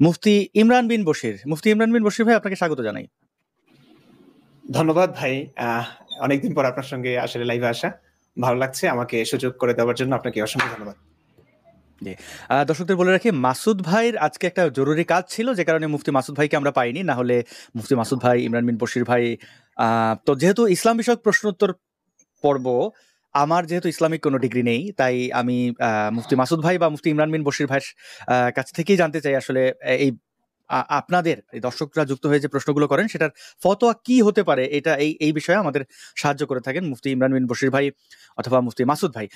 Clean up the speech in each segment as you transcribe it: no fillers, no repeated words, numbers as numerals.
মুফতি ইমরান বিন বশির। মুফতি ইমরান বিন বশির ভাই, আপনাকে স্বাগত জানাই। ধন্যবাদ ভাই, অনেকদিন পর আপনার সঙ্গে আসলে লাইভে আসা, ভালো লাগছে। আমাকে সুযোগ করে দেওয়ার জন্য আপনাকে অসংখ্য ধন্যবাদ। দর্শকদের বলে রাখি, মাসুদ ভাইয়ের আজকে একটা জরুরি কাজ ছিল, যে কারণে মুফতি মাসুদ ভাইকে আমরা পাইনি। না হলে মুফতি মাসুদ ভাই, ইমরান বিন বশির ভাই, তো যেহেতু ইসলাম বিষয়ক প্রশ্নোত্তর পর্ব, আমার যেহেতু ইসলামিক কোনো ডিগ্রি নেই, তাই আমি মুফতি মাসুদ ভাই বা মুফতি ইমরান বিন বশির ভাইয়ের কাছ থেকেই জানতে চাই আসলে এই আপনাদের এই দর্শকরা যুক্ত হয়ে যে প্রশ্নগুলো করেন সেটার ফতোয়া কি হতে পারে, এটা এই বিষয়ে আমাদের সাহায্য করে থাকেন মুফতি ইমরান বিন বশির ভাই অথবা মুফতি মাসুদ ভাই।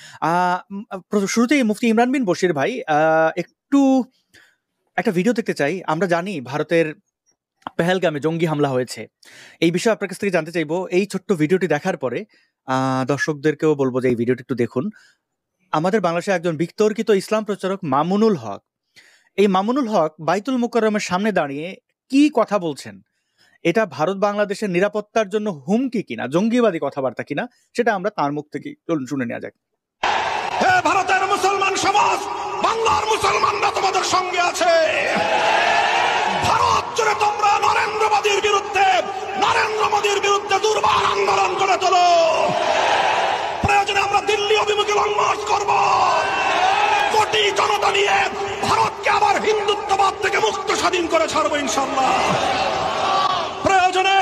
শুরুতেই মুফতি ইমরান বিন বশির ভাই, একটু একটা ভিডিও দেখতে চাই। আমরা জানি ভারতের পেহেলগামে জঙ্গি হামলা হয়েছে, এই বিষয়ে আপনার কাছ থেকে জানতে চাইবো। এই ছোট্ট ভিডিওটি দেখার পরে দর্শকদেরকেও বলবো যে এই ভিডিওটি একটু দেখুন। আমাদের বাংলাদেশে একজন বিতর্কিত ইসলাম প্রচারক মামুনুল হক, এই মামুনুল হক বাইতুল মুকাররমের সামনে দাঁড়িয়ে কি কথা বলছেন, এটা ভারত বাংলাদেশের নিরাপত্তার জন্য হুমকি কিনা, জঙ্গিবাদী কথাবার্তা কিনা, সেটা আমরা তার মুখ থেকে শুনে নেওয়া যাক। ভারতের মুসলমান সমাজ, বাংলার মুসলমানরা তোমাদের সঙ্গে আছে। ভারত জুড়ে তোমরা নরেন্দ্র মোদীর বিরুদ্ধে দুর্বার আন্দোলন করে তোলো। প্রয়োজনে আমরা দিল্লি অভিমুখী লং মার্চ করব। কোটি জনতা নিয়ে ভারতকে আবার হিন্দুত্ববাদ থেকে মুক্ত স্বাধীন করে ছাড়বো ইনশাআল্লাহ। প্রয়োজনে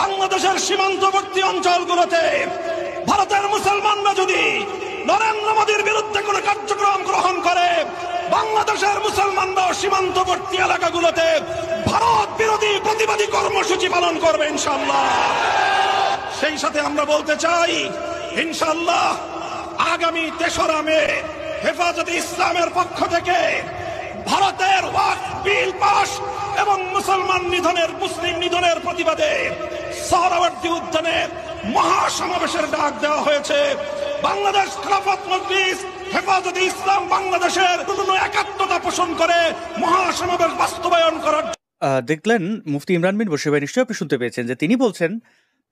বাংলাদেশের সীমান্তবর্তী অঞ্চলগুলোতে ভারতের মুসলমানরা যদি নরেন্দ্র মোদীর বিরুদ্ধে কোন কার্যক্রম গ্রহণ করে, বাংলাদেশের মুসলমানরা সীমান্তবর্তী এলাকাগুলোতে ভারত বিরোধী প্রতিবাদী কর্মসূচি পালন করবে ইনশাআল্লাহ। সেই সাথে আমরা বলতে চাই, ইনশাআল্লাহ আগামী ৩রা মে হেফাজতে ইসলামের পক্ষ থেকে ভারতের ওয়াকফ বিল পাস এবং মুসলিম নিধনের প্রতিবাদে সোহরাওয়ার্দী উদ্যানে মহাসমাবেশের ডাক দেওয়া হয়েছে। বাংলাদেশ খেলাফত মজলিস, হেফাজতে ইসলাম বাংলাদেশের একাত্মতা পোষণ করে মহাসমাবেশ বাস্তবায়ন করার। দেখলেন মুফতি ইমরান বিন বশির ভাই, নিশ্চয়ই আপনি শুনতে পেয়েছেন যে তিনি বলছেন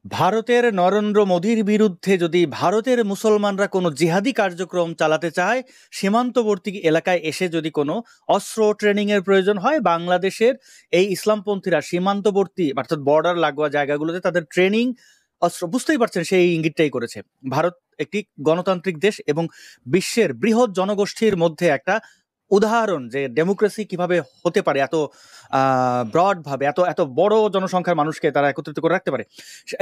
ভারতের নরেন্দ্র মোদীর বিরুদ্ধে যদি ভারতের মুসলমানরা কোনো জিহাদি কার্যক্রম চালাতে চায়, সীমান্তবর্তী এলাকায় এসে যদি কোনো অস্ত্র ট্রেনিং এর প্রয়োজন হয়, বাংলাদেশের এই ইসলামপন্থীরা সীমান্তবর্তী অর্থাৎ বর্ডার লাগোয়া জায়গাগুলোতে তাদের ট্রেনিং অস্ত্র, বুঝতেই পারছেন সেই ইঙ্গিতটাই করেছে। ভারত একটি গণতান্ত্রিক দেশ এবং বিশ্বের বৃহৎ জনগোষ্ঠীর মধ্যে একটা উদাহরণ যে ডেমোক্রেসি কিভাবে হতে পারে, এত ব্রড ভাবে এত বড় জনসংখ্যার মানুষকে তারা একত্রিত করে রাখতে পারে।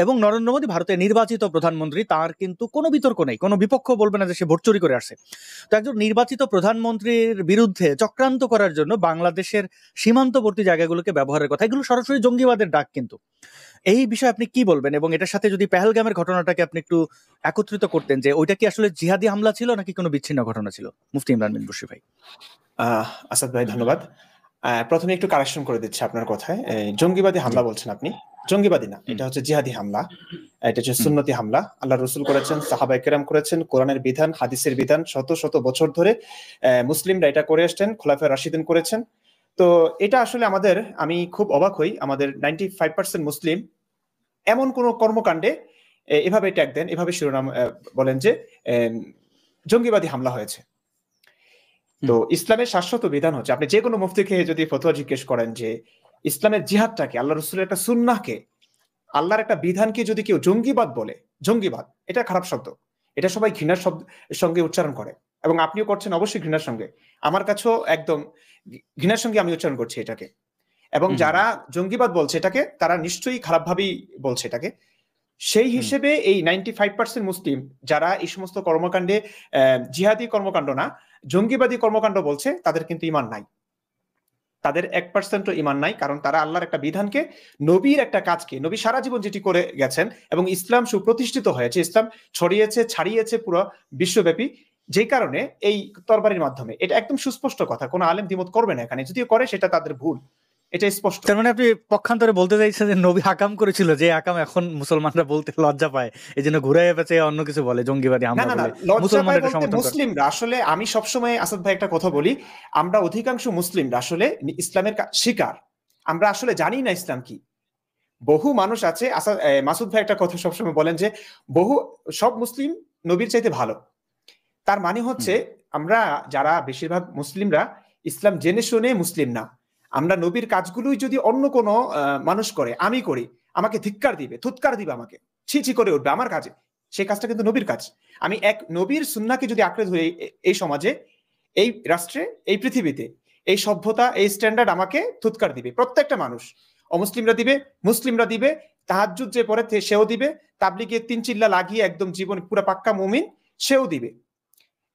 এবং নরেন্দ্র মোদী ভারতের নির্বাচিত প্রধানমন্ত্রী, তার কিন্তু কোনো বিতর্ক নেই, কোনো বিপক্ষ বলবে না যে সে ভোট চুরি করে আসছে। তো একজন নির্বাচিত প্রধানমন্ত্রীর বিরুদ্ধে চক্রান্ত করার জন্য বাংলাদেশের সীমান্তবর্তী জায়গাগুলোকে ব্যবহারের কথা, এগুলো সরাসরি জঙ্গিবাদের ডাক। কিন্তু এই বিষয়ে আপনি কি বলবেন, এবং এটার সাথে যদি পেহেলগামের ঘটনাটাকে আপনি একটু একত্রিত করতেন, যে ওইটা কি আসলে জিহাদি হামলা ছিল নাকি কোনো বিচ্ছিন্ন ঘটনা ছিল? মুফতি ইমরান বিন বশির ভাই। আসাদ ভাই ধন্যবাদ। প্রথমে একটু কারেকশন করে দিচ্ছি আপনার কথায়। জঙ্গিবাদী হামলা বলছেন আপনি, জঙ্গিবাদী না, এটা হচ্ছে জিহাদি হামলা। এটা হচ্ছে সুন্নতি হামলা। আল্লাহ রসুল করেছেন, সাহাবায়ে কেরাম করেছেন, কোরআনের বিধান, হাদিসের বিধান শত শত বছর ধরে মুসলিমরা এটা করে আসছেন, খোলাফায়ে রাশিদিন করেছেন। তো এটা আসলে আমি খুব অবাক হই, আমাদের 95% মুসলিম এমন কোন কর্মকাণ্ডে এভাবে ট্যাগ দেন, এভাবে শিরোনাম বলেন যে জঙ্গিবাদী হামলা হয়েছে। তো ইসলামের শাশ্বত বিধান হচ্ছে, আপনি যে কোনো মুফতিকে যদি ফতোয়া জিজ্ঞেস করেন যে ইসলামের জিহাদটাকে, আল্লাহ রসুলের একটা সুন্নাহকে, আল্লাহর একটা বিধানকে যদি কেউ জঙ্গিবাদ বলে, জঙ্গিবাদ এটা খারাপ শব্দ, এটা সবাই ঘৃণার সঙ্গে উচ্চারণ করে, এবং আপনিও করছেন অবশ্যই ঘৃণার সঙ্গে। আমার কাছেও একদম ঘৃণার সঙ্গে আমি উচ্চারণ করছি এটাকে। এবং যারা জঙ্গিবাদ বলছে এটাকে, তারা নিশ্চয়ই খারাপভাবেই বলছে এটাকে। সেই হিসেবে এই 95% মুসলিম যারা এই সমস্ত কর্মকাণ্ডে জিহাদি কর্মকাণ্ড না, জঙ্গিবাদী কর্মকাণ্ড বলছে, তাদের কিন্তু ঈমান নাই, তাদের 1% ঈমান নাই। কারণ তারা আল্লাহর একটা বিধানকে, নবীর একটা কাজকে, নবী সারা জীবন যেটি করে গেছেন এবং ইসলাম সুপ্রতিষ্ঠিত হয়েছে, ইসলাম ছড়িয়েছে ছাড়িয়েছে পুরো বিশ্বব্যাপী, যে কারণে এই তরবারির মাধ্যমে, এটা একদম সুস্পষ্ট কথা, কোনো আলেম দ্বিমত করবে না এখানে, যদিও করে সেটা তাদের ভুল, এটা স্পষ্ট। তার মানে আপনি পক্ষান্তরে বলতে চাইছেন যে নবী হাকাম করেছিল, যে হাকাম এখন মুসলমানরা বলতে লজ্জা পায়, এই জন্য ঘুরাইয়া পেঁচে অন্য কিছু বলে, জঙ্গিবাদী হামলা বলে, মুসলমানরা সমর্থন করে। মুসলিমরা আসলে, আমি সবসময় আসাদ ভাই একটা কথা বলি, আমরা অধিকাংশ মুসলিমরা আসলে ইসলামের শিকার, আমরা আসলে জানি না ইসলাম কি। বহু মানুষ আছে, মাসুদ ভাই একটা কথা সবসময় বলেন যে সব মুসলিম নবীর চাইতে ভালো। তার মানে হচ্ছে আমরা যারা বেশিরভাগ মুসলিমরা ইসলাম জেনে শুনে মুসলিম না, আমরা নবীর কাজগুলোই যদি অন্য কোনো মানুষ করে, আমি করি, আমাকে ধিক্কার দিবে, থুৎকার দিবে, আমাকে ছি করে উঠবে আমার কাজে, সেই কাজটা কিন্তু নবীর কাজ। আমি এক নবীর সুন্নাহকে যদি আঁকড়ে ধরি এই সমাজে, এই রাষ্ট্রে, এই পৃথিবীতে, এই সভ্যতা, এই স্ট্যান্ডার্ড আমাকে থুৎকার দিবে প্রত্যেকটা মানুষ। অমুসলিমরা দিবে, মুসলিমরা দিবে, তাহাজ্জুদ যে পড়ে সেও দিবে, তাবলিগে 3 চিল্লা লাগিয়ে একদম জীবন পুরো পাক্কা মুমিন সেও দিবে।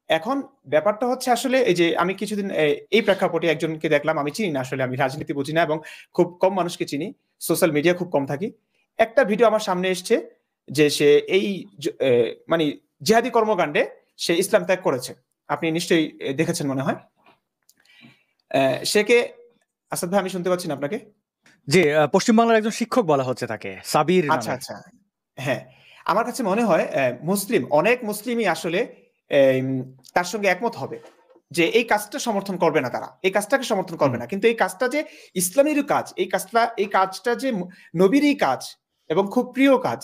এখন ব্যাপারটা হচ্ছে আসলে এই যে আমি কিছুদিন এই প্রেক্ষাপটে একজনকে দেখলাম, আমি চিনি না আসলে, আমি রাজনীতি বুঝি না এবং খুব কম মানুষকে চিনি, সোশ্যাল মিডিয়া খুব কম থাকি। একটা ভিডিও আমার সামনে এসছে যে সে এই মানে জিহাদি কর্মকাণ্ডে সে ইসলাম ত্যাগ করেছে। আপনি নিশ্চয়ই দেখেছেন মনে হয়। সে কে? আসাদ ভাই, আমি শুনতে পাচ্ছি না আপনাকে। যে পশ্চিমবাংলার একজন শিক্ষক বলা হচ্ছে তাকে, সাবির। আচ্ছা আচ্ছা, হ্যাঁ। আমার কাছে মনে হয় মুসলিম, অনেক মুসলিমই আসলে তার সঙ্গে একমত হবে যে এই কাজটা সমর্থন করবে না, তারা এই কাজটাকে সমর্থন করবে না। কিন্তু এই কাজটা যে ইসলামেরই কাজ, এই কাজটা যে নবীরই কাজ এবং খুব প্রিয় কাজ,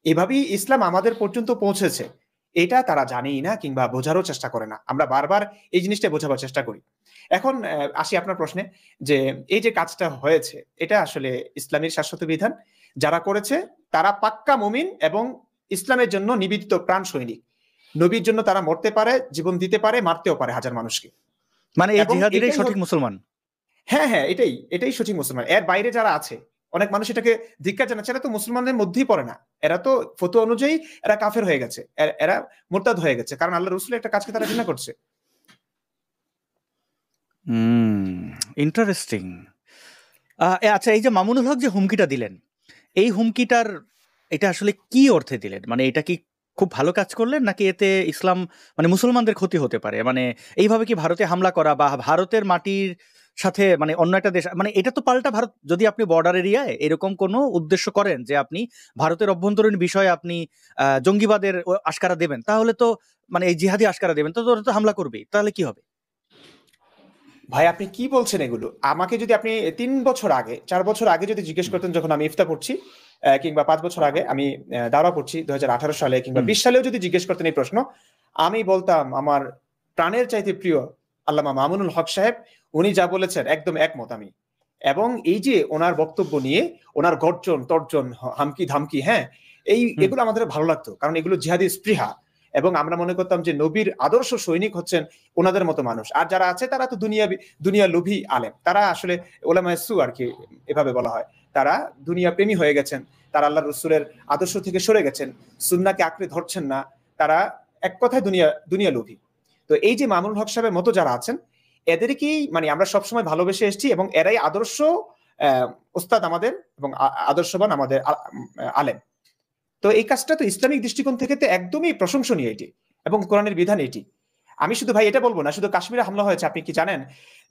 এভাবেই ইসলাম আমাদের পর্যন্ত পৌঁছেছে, এটা তারা জানেই না কিংবা বোঝারও চেষ্টা করে না। আমরা বারবার এই জিনিসটা বোঝাবার চেষ্টা করি। এখন আসি আপনার প্রশ্নে, যে এই যে কাজটা হয়েছে এটা আসলে ইসলামের শাশ্বত বিধান। যারা করেছে তারা পাক্কা মুমিন এবং ইসলামের জন্য নিবেদিত প্রাণ সৈনিক। নবীর জন্য তারা মরতে পারে, জীবন দিতে পারে, মারতেও পারে হাজার মানুষকে। মানে এই জিহাদিরাই সঠিক মুসলমান। হ্যাঁ হ্যাঁ, এটাই সঠিক মুসলমান। এর বাইরে যারা আছে, অনেক মানুষ এটাকে ধিক্কার জানাচ্ছে, এরা তো মুসলমানদের মধ্যেই পড়ে না, এরা তো ফতোয়া অনুযায়ী এরা কাফের হয়ে গেছে, এরা মুরতাদ হয়ে গেছে, কারণ আল্লাহ রাসূলের একটা কাজকে তারা ঘৃণা করছে। ইন্টারেস্টিং। আচ্ছা, এই যে মামুনুল হক যে হুমকিটা দিলেন, এই হুমকিটার এটা আসলে কি অর্থে দিলেন? মানে এটা কি খুব ভালো কাজ করলেন, নাকি এতে ইসলাম মানে মুসলমানদের ক্ষতি হতে পারে? মানে এইভাবে কি ভারতে হামলা করা বা ভারতের মাটির সাথে মানে অন্য একটা দেশ, মানে এটা তো পাল্টা ভারত, যদি আপনি বর্ডার এরিয়ায় এরকম কোনো উদ্দেশ্য করেন যে আপনি ভারতের অভ্যন্তরীণ বিষয়ে আপনি জঙ্গিবাদের আশকারা দেবেন, তাহলে তো মানে এই জিহাদি আশকারা দেবেন, তো ওরা তো হামলা করবেই, তাহলে কি হবে? ভাই আপনি কি বলছেন এগুলো? আমাকে যদি আপনি 3 বছর আগে, 4 বছর আগে যদি জিজ্ঞেস করতেন, যখন আমি ইফতা পড়ছি, কিংবা 5 বছর আগে আমি দাওরা পড়ছি 2018 সালে কিংবা 20 সালেও যদি জিজ্ঞেস করতেন এই প্রশ্ন, আমি বলতাম আমার প্রাণের চাইতে প্রিয় আল্লামা মামুনুল হক সাহেব, উনি যা বলেছেন একদম একমত আমি। এবং এই যে ওনার বক্তব্য নিয়ে ওনার গর্জন তর্জন, হামকি ধামকি, হ্যাঁ, এগুলো আমাদের ভালো লাগতো, কারণ এগুলো জিহাদি স্পৃহা। এবং আমরা মনে করতাম যে নবীর আদর্শ সৈনিক হচ্ছেন ওনাদের মতো মানুষ। আর যারা আছে তারা তো দুনিয়া লোভী আলেম, তারা আসলে ওলামায়ে সু আর কি এভাবে বলা হয়, তারা দুনিয়া প্রেমী হয়ে গেছেন, তারা আল্লাহ রসুলের আদর্শ থেকে সরে গেছেন, সুন্নাহকে আঁকড়ে ধরছেন না, তারা এক কথায় দুনিয়া লোভী। তো এই যে মামুনুল হক সাহেবের মতো যারা আছেন, এদেরকেই মানে আমরা সবসময় ভালোবেসে এসেছি, এবং এরাই আদর্শ ওস্তাদ আমাদের এবং আদর্শবান আমাদের আলেম। তো এই কাজটা তো ইসলামিক দৃষ্টিকোণ থেকে তো একদমই প্রশংসনীয় এটি, এবং কোরআনের বিধান এটি। আমি শুধু ভাই এটা বলবো না, শুধু কাশ্মীরে হামলা হয়েছে, আপনি কি জানেন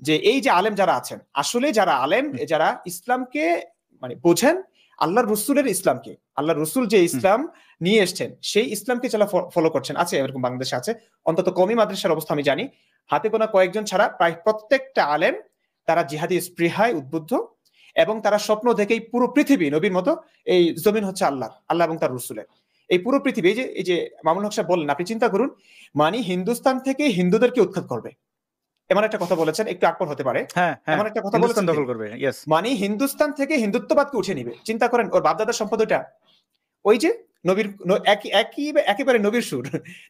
যে এই যে আলেম যারা আছেন, আসলে যারা আলেম, যারা ইসলামকে মানে বোঝেন, আল্লাহর রসুলের ইসলামকে, আল্লাহ রসুল যে ইসলাম নিয়ে এসছেন সেই ইসলামকে যারা ফলো করছেন, আছে এরকম বাংলাদেশে আছে, অন্তত কওমি মাদ্রাসার অবস্থা আমি জানি, হাতে গোনা কয়েকজন ছাড়া প্রায় প্রত্যেকটা আলেম তারা জিহাদি স্পৃহায় উদ্বুদ্ধ, এবং তারা স্বপ্ন দেখেই পুরো পৃথিবী নবীর মতো, এই জমিন হচ্ছে আল্লাহ এবং তার রসুলের, এই পুরো পৃথিবী। এই যে মামুনুল হক সাহেব বললেন, আপনি চিন্তা করুন, মানে হিন্দুস্তান থেকে হিন্দুদেরকে উৎখাত করবে, এমন একটা কথা বলেছেন, একটু আকবর হতে পারে, এমন একটা কথা বলেছেন, মানে হিন্দুস্তান থেকে হিন্দুত্ববাদকে উঠে নিবে। চিন্তা করেন, ওর বাপদাদার সম্পদ ওইটা, ওই যে নবীর একেবারে নবীর সুর।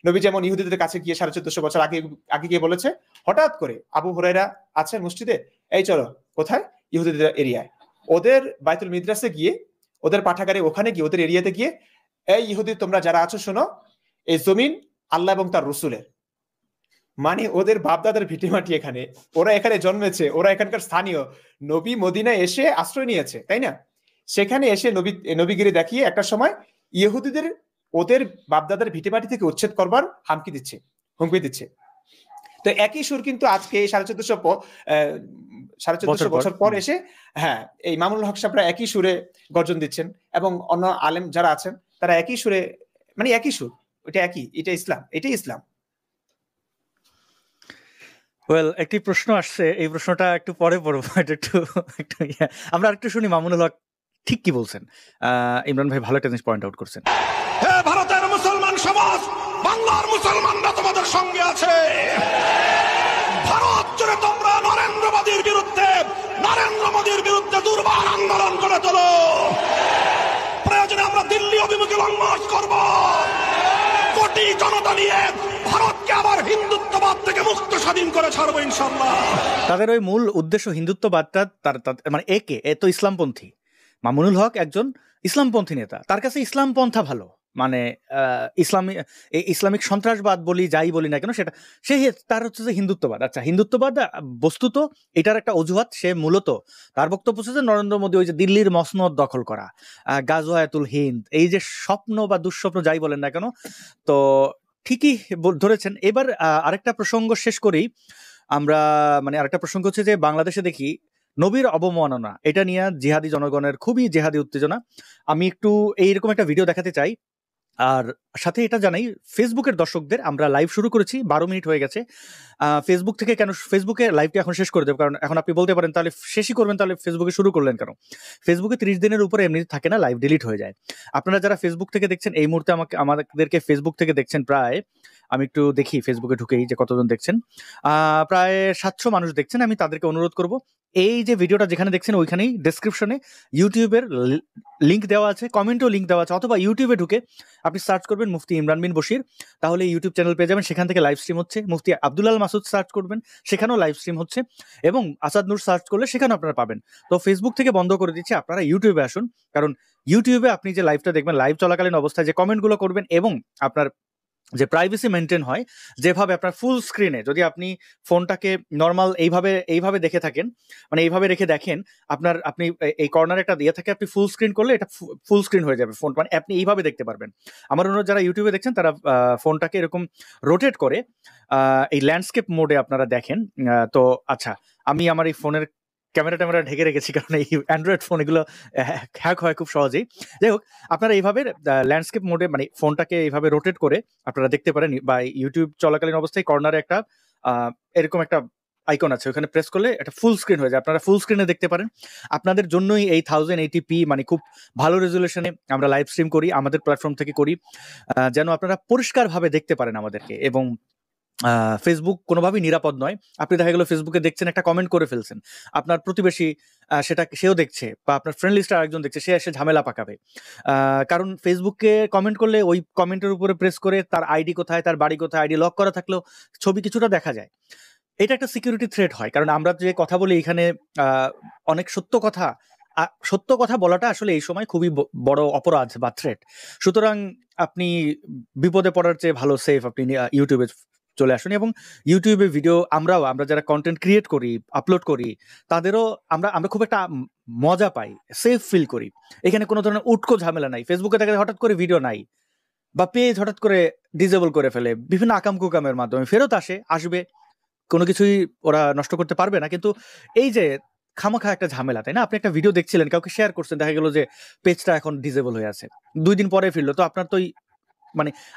নবী যেমন ইহুদিদের কাছে গিয়ে 1450 বছর আগে গিয়ে বলেছে, হঠাৎ করে আবু হুরায়রা আছেন মসজিদে, এই চলো কোথায়, ইহুদিদের এরিয়ায়, ওদের বাইতুল মিদ্রাসে গিয়ে, ওদের পাঠাগারে ওখানে গিয়ে, ওদের এরিয়াতে গিয়ে, এই ইহুদি তোমরা যারা আছো শোনো, এই জমিন আল্লাহ এবং তার রসুলের। মানে ওদের বাপদাদার ভিটেমাটি এখানে, ওরা এখানে জন্মেছে, ওরা এখানকার স্থানীয়, নবী মদিনায় এসে আশ্রয় নিয়েছে, তাই না? সেখানে এসে নবীগিরি দেখিয়ে একটা সময় ইহুদিদের ওদের বাপদাদার ভিটেমাটি থেকে উচ্ছেদ করবার হুমকি দিচ্ছে। তো একই সুর কিন্তু আজকে 1450 বছর পর এসে, হ্যাঁ, এই মামুনুল হক সাহেবরা একই সুরে গর্জন দিচ্ছেন, এবং অন্য আলেম যারা আছেন তারা একই সুরে, মানে একই সুর, এটা ইসলাম। ওয়েল, একটি প্রশ্ন আসছে, এই প্রশ্নটা একটু পরে পড়বো, আমরা একটু শুনি মামুনুল হক ঠিক কি বলছেন। ইমরান ভাই ভালো একটা জিনিস পয়েন্ট আউট করছেন। হে ভারতের মুসলমান সমাজ, বাংলার মুসলমানরা তোমাদের সঙ্গে আছে। ভারত জুড়ে তোমরা নরেন্দ্র মোদীর বিরুদ্ধে নারে জিহাদির বিরুদ্ধে দুর্বার আন্দোলন করে তোলো। প্রয়োজনে আমরা দিল্লি অভিমুখে লং মার্চ করব। কোটি জনতা নিয়ে ভারতকে আবার হিন্দুত্ববাদ থেকে মুক্ত স্বাধীন করে ছাড়বো ইনশাআল্লাহ। তাদের ওই মূল উদ্দেশ্য হিন্দুত্ববাদটা মানে এ তো ইসলামপন্থী। মামুনুল হক একজন ইসলামপন্থী নেতা, তার কাছে ইসলাম পন্থা ভালো, মানে ইসলামিক সন্ত্রাসবাদ বলি যাই বলি না কেন সেটা তার হচ্ছে যে হিন্দুত্ববাদ। আচ্ছা, হিন্দুত্ববাদ বস্তুত এটার একটা অজুহাত। সে মূলত তার বক্তব্য হচ্ছে যে নরেন্দ্র মোদী ওই যে দিল্লির মসনদ দখল করা, গাজওয়াতুল হিন্দ, এই যে স্বপ্ন বা দুঃস্বপ্ন যাই বলেন না কেন, তো ঠিকই ধরেছেন। এবার আরেকটা প্রসঙ্গ শেষ করেই আমরা, মানে আরেকটা প্রসঙ্গ হচ্ছে যে বাংলাদেশে দেখি নবীর অবমাননা, এটা নিয়ে জিহাদি জনগণের খুবই জিহাদি উত্তেজনা। আমি একটু এইরকম একটা ভিডিও দেখাতে চাই। আর সাথে এটা জানাই, ফেসবুকের দর্শকদের আমরা লাইভ শুরু করেছি, 12 মিনিট হয়ে গেছে। ফেসবুক থেকে কেন ফেসবুকে লাইভটা এখন শেষ করে দেবো, কারণ এখন আপনি বলতে পারেন তাহলে শেষই করবেন, তাহলে ফেসবুকে শুরু করলেন কেন? ফেসবুকে 30 দিনের উপরে এমনি থাকে না, লাইভ ডিলিট হয়ে যায়। আপনারা যারা ফেসবুক থেকে দেখছেন এই মুহূর্তে আমাদেরকে ফেসবুক থেকে দেখছেন প্রায়, আমি একটু দেখি ফেসবুকে ঢুকেই যে কতজন দেখছেন, প্রায় 700 মানুষ দেখছেন। আমি তাদেরকে অনুরোধ করব, এই যে ভিডিওটা যেখানে দেখছেন ওইখানেই ডেসক্রিপশনে ইউটিউবের লিঙ্ক দেওয়া আছে, কমেন্টও লিঙ্ক দেওয়া আছে, অথবা ইউটিউবে ঢুকে আপনি সার্চ করবেন মুফতি ইমরান বিন বশির, তাহলে ইউটিউব চ্যানেল পেয়ে যাবেন, সেখান থেকে লাইভ স্ট্রিম হচ্ছে। মুফতি আব্দুল আল মাসুদ সার্চ করবেন, সেখানেও লাইভ স্ট্রিম হচ্ছে, এবং আসাদ নূর সার্চ করলে সেখানেও আপনারা পাবেন। তো ফেসবুক থেকে বন্ধ করে দিচ্ছি, আপনারা ইউটিউবে আসুন, কারণ ইউটিউবে আপনি যে লাইভটা দেখবেন, লাইভ চলাকালীন অবস্থায় যে কমেন্টগুলো করবেন এবং আপনার যে প্রাইভেসি মেনটেন হয়, যেভাবে আপনার ফুল স্ক্রিনে, যদি আপনি ফোনটাকে নর্মাল এইভাবে দেখে থাকেন, মানে এইভাবে রেখে দেখেন, আপনি এই কর্নারে একটা দিয়ে থাকে, আপনি ফুল স্ক্রিন করলে এটা ফুল স্ক্রিন হয়ে যাবে ফোন, মানে আপনি এইভাবে দেখতে পারবেন। আমার অনুরোধ, যারা ইউটিউবে দেখছেন তারা ফোনটাকে এরকম রোটেট করে এই ল্যান্ডস্কেপ মোডে আপনারা দেখেন। তো আচ্ছা, আমি আমার এই ফোনের ক্যামেরা ঢেকে রেখেছি, কারণ এই অ্যান্ড্রয়েড ফোন এগুলো হ্যাক হয় খুব সহজেই। যাই হোক, আপনারা এইভাবে ল্যান্ডস্কেপ মোডে, মানে ফোনটাকে এইভাবে রোটেট করে আপনারা দেখতে পারেন, বা ইউটিউব চলাকালীন অবস্থায় কর্নারে একটা এরকম একটা আইকন আছে, ওখানে প্রেস করলে এটা ফুল স্ক্রিন হয়ে যায়, আপনারা ফুল স্ক্রিনে দেখতে পারেন। আপনাদের জন্যই এই 1080p, মানে খুব ভালো রেজুলেশনে আমরা লাইভ স্ট্রিম করি, আমাদের প্ল্যাটফর্ম থেকে করি, যেন আপনারা পরিষ্কারভাবে দেখতে পারেন আমাদেরকে। এবং ফেসবুক কোনোভাবেই নিরাপদ নয়। আপনি দেখা গেল ফেসবুকে দেখছেন, একটা কমেন্ট করে ফেলছেন, আপনার প্রতিবেশী সেও দেখছে, বা আপনার ফ্রেন্ড লিস্টে আরেকজন দেখছে, সে এসে ঝামেলা পাকাবে। কারণ ফেসবুকে কমেন্ট করলে ওই কমেন্টের উপরে প্রেস করে তার আইডি কোথায়, তার বাড়ি কোথায়, আইডি লক করা থাকলেও ছবি কিছুটা দেখা যায়। এটা একটা সিকিউরিটি থ্রেট হয়, কারণ আমরা যে কথা বলি এখানে অনেক সত্য কথা বলাটা আসলে এই সময় খুবই বড় অপরাধ বা থ্রেট। সুতরাং আপনি বিপদে পড়ার চেয়ে ভালো সেফ আপনি ইউটিউবে চলে আসুন। এবং ইউটিউবে ভিডিও আমরা যারা কন্টেন্ট ক্রিয়েট করি, আপলোড করি, তাদেরও আমরা খুব একটা মজা পাই, সেফ ফিল করি। এখানে কোনো ধরনের উটকো ঝামেলা নাই। ফেসবুকে দেখা যায় হঠাৎ করে ভিডিও নাই, বা পেজ হঠাৎ করে ডিসেবল করে ফেলে, বিভিন্ন আকাম কুকামের মাধ্যমে ফেরত আসবে, কোনো কিছুই ওরা নষ্ট করতে পারবে না। কিন্তু এই যে খামাখা একটা ঝামেলা, তাই না? আপনি একটা ভিডিও দেখছিলেন, কাউকে শেয়ার করছেন, দেখা গেল যে পেজটা এখন ডিসেবল হয়ে আছে, 2 দিন পরে ফিরলো, তো আপনার তো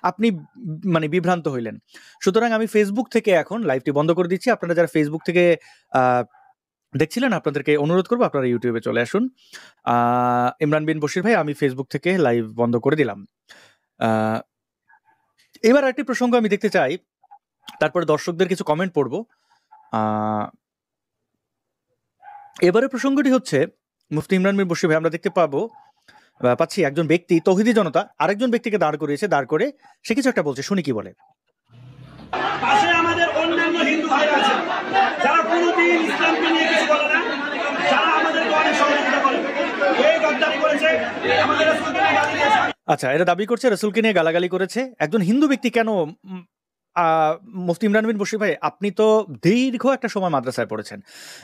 আপনি বিভ্রান্ত হইলেন। সুতরাং আমি ফেসবুক থেকে এখন লাইভটি বন্ধ করে দিচ্ছি। আপনারা যারা ফেসবুক থেকে দেখছিলেন, আপনাদেরকে অনুরোধ করবো আপনারা ইউটিউবে চলে আসুন। ইমরান বিন বশির ভাই, আমি ফেসবুক থেকে লাইভ বন্ধ করে দিলাম। এবার একটি প্রসঙ্গ আমি দেখতে চাই, তারপরে দর্শকদের কিছু কমেন্ট পড়বো। এবারে প্রসঙ্গটি হচ্ছে, মুফতি ইমরান বিন বশির ভাই, আমরা দেখতে পাচ্ছি একজন ব্যক্তি, তৌহিদি জনতা আরেকজন ব্যক্তিকে দাঁড় করে সে কিছু একটা বলছে, শুনি কি বলে। পাশে আমাদের অন্যান্য হিন্দু ভাইরা আছে যারা কোনোদিন ইসলামকে নিয়ে কিছু বলে না, যারা আমাদেরকে অনেক সহযোগিতা করে। এই গাদ্দারি করেছে, আমাদের রাসূলকে নিয়ে গালি দিয়েছে। আচ্ছা, এরা দাবি করছে রাসূলকে নিয়ে গালাগালি করেছে। একজন হিন্দু ব্যক্তি কেন? মুফতি ইমরান বিন বশির ভাই, আপনি তো দীর্ঘ একটা সময় মাদ্রাসায় পড়েছেন।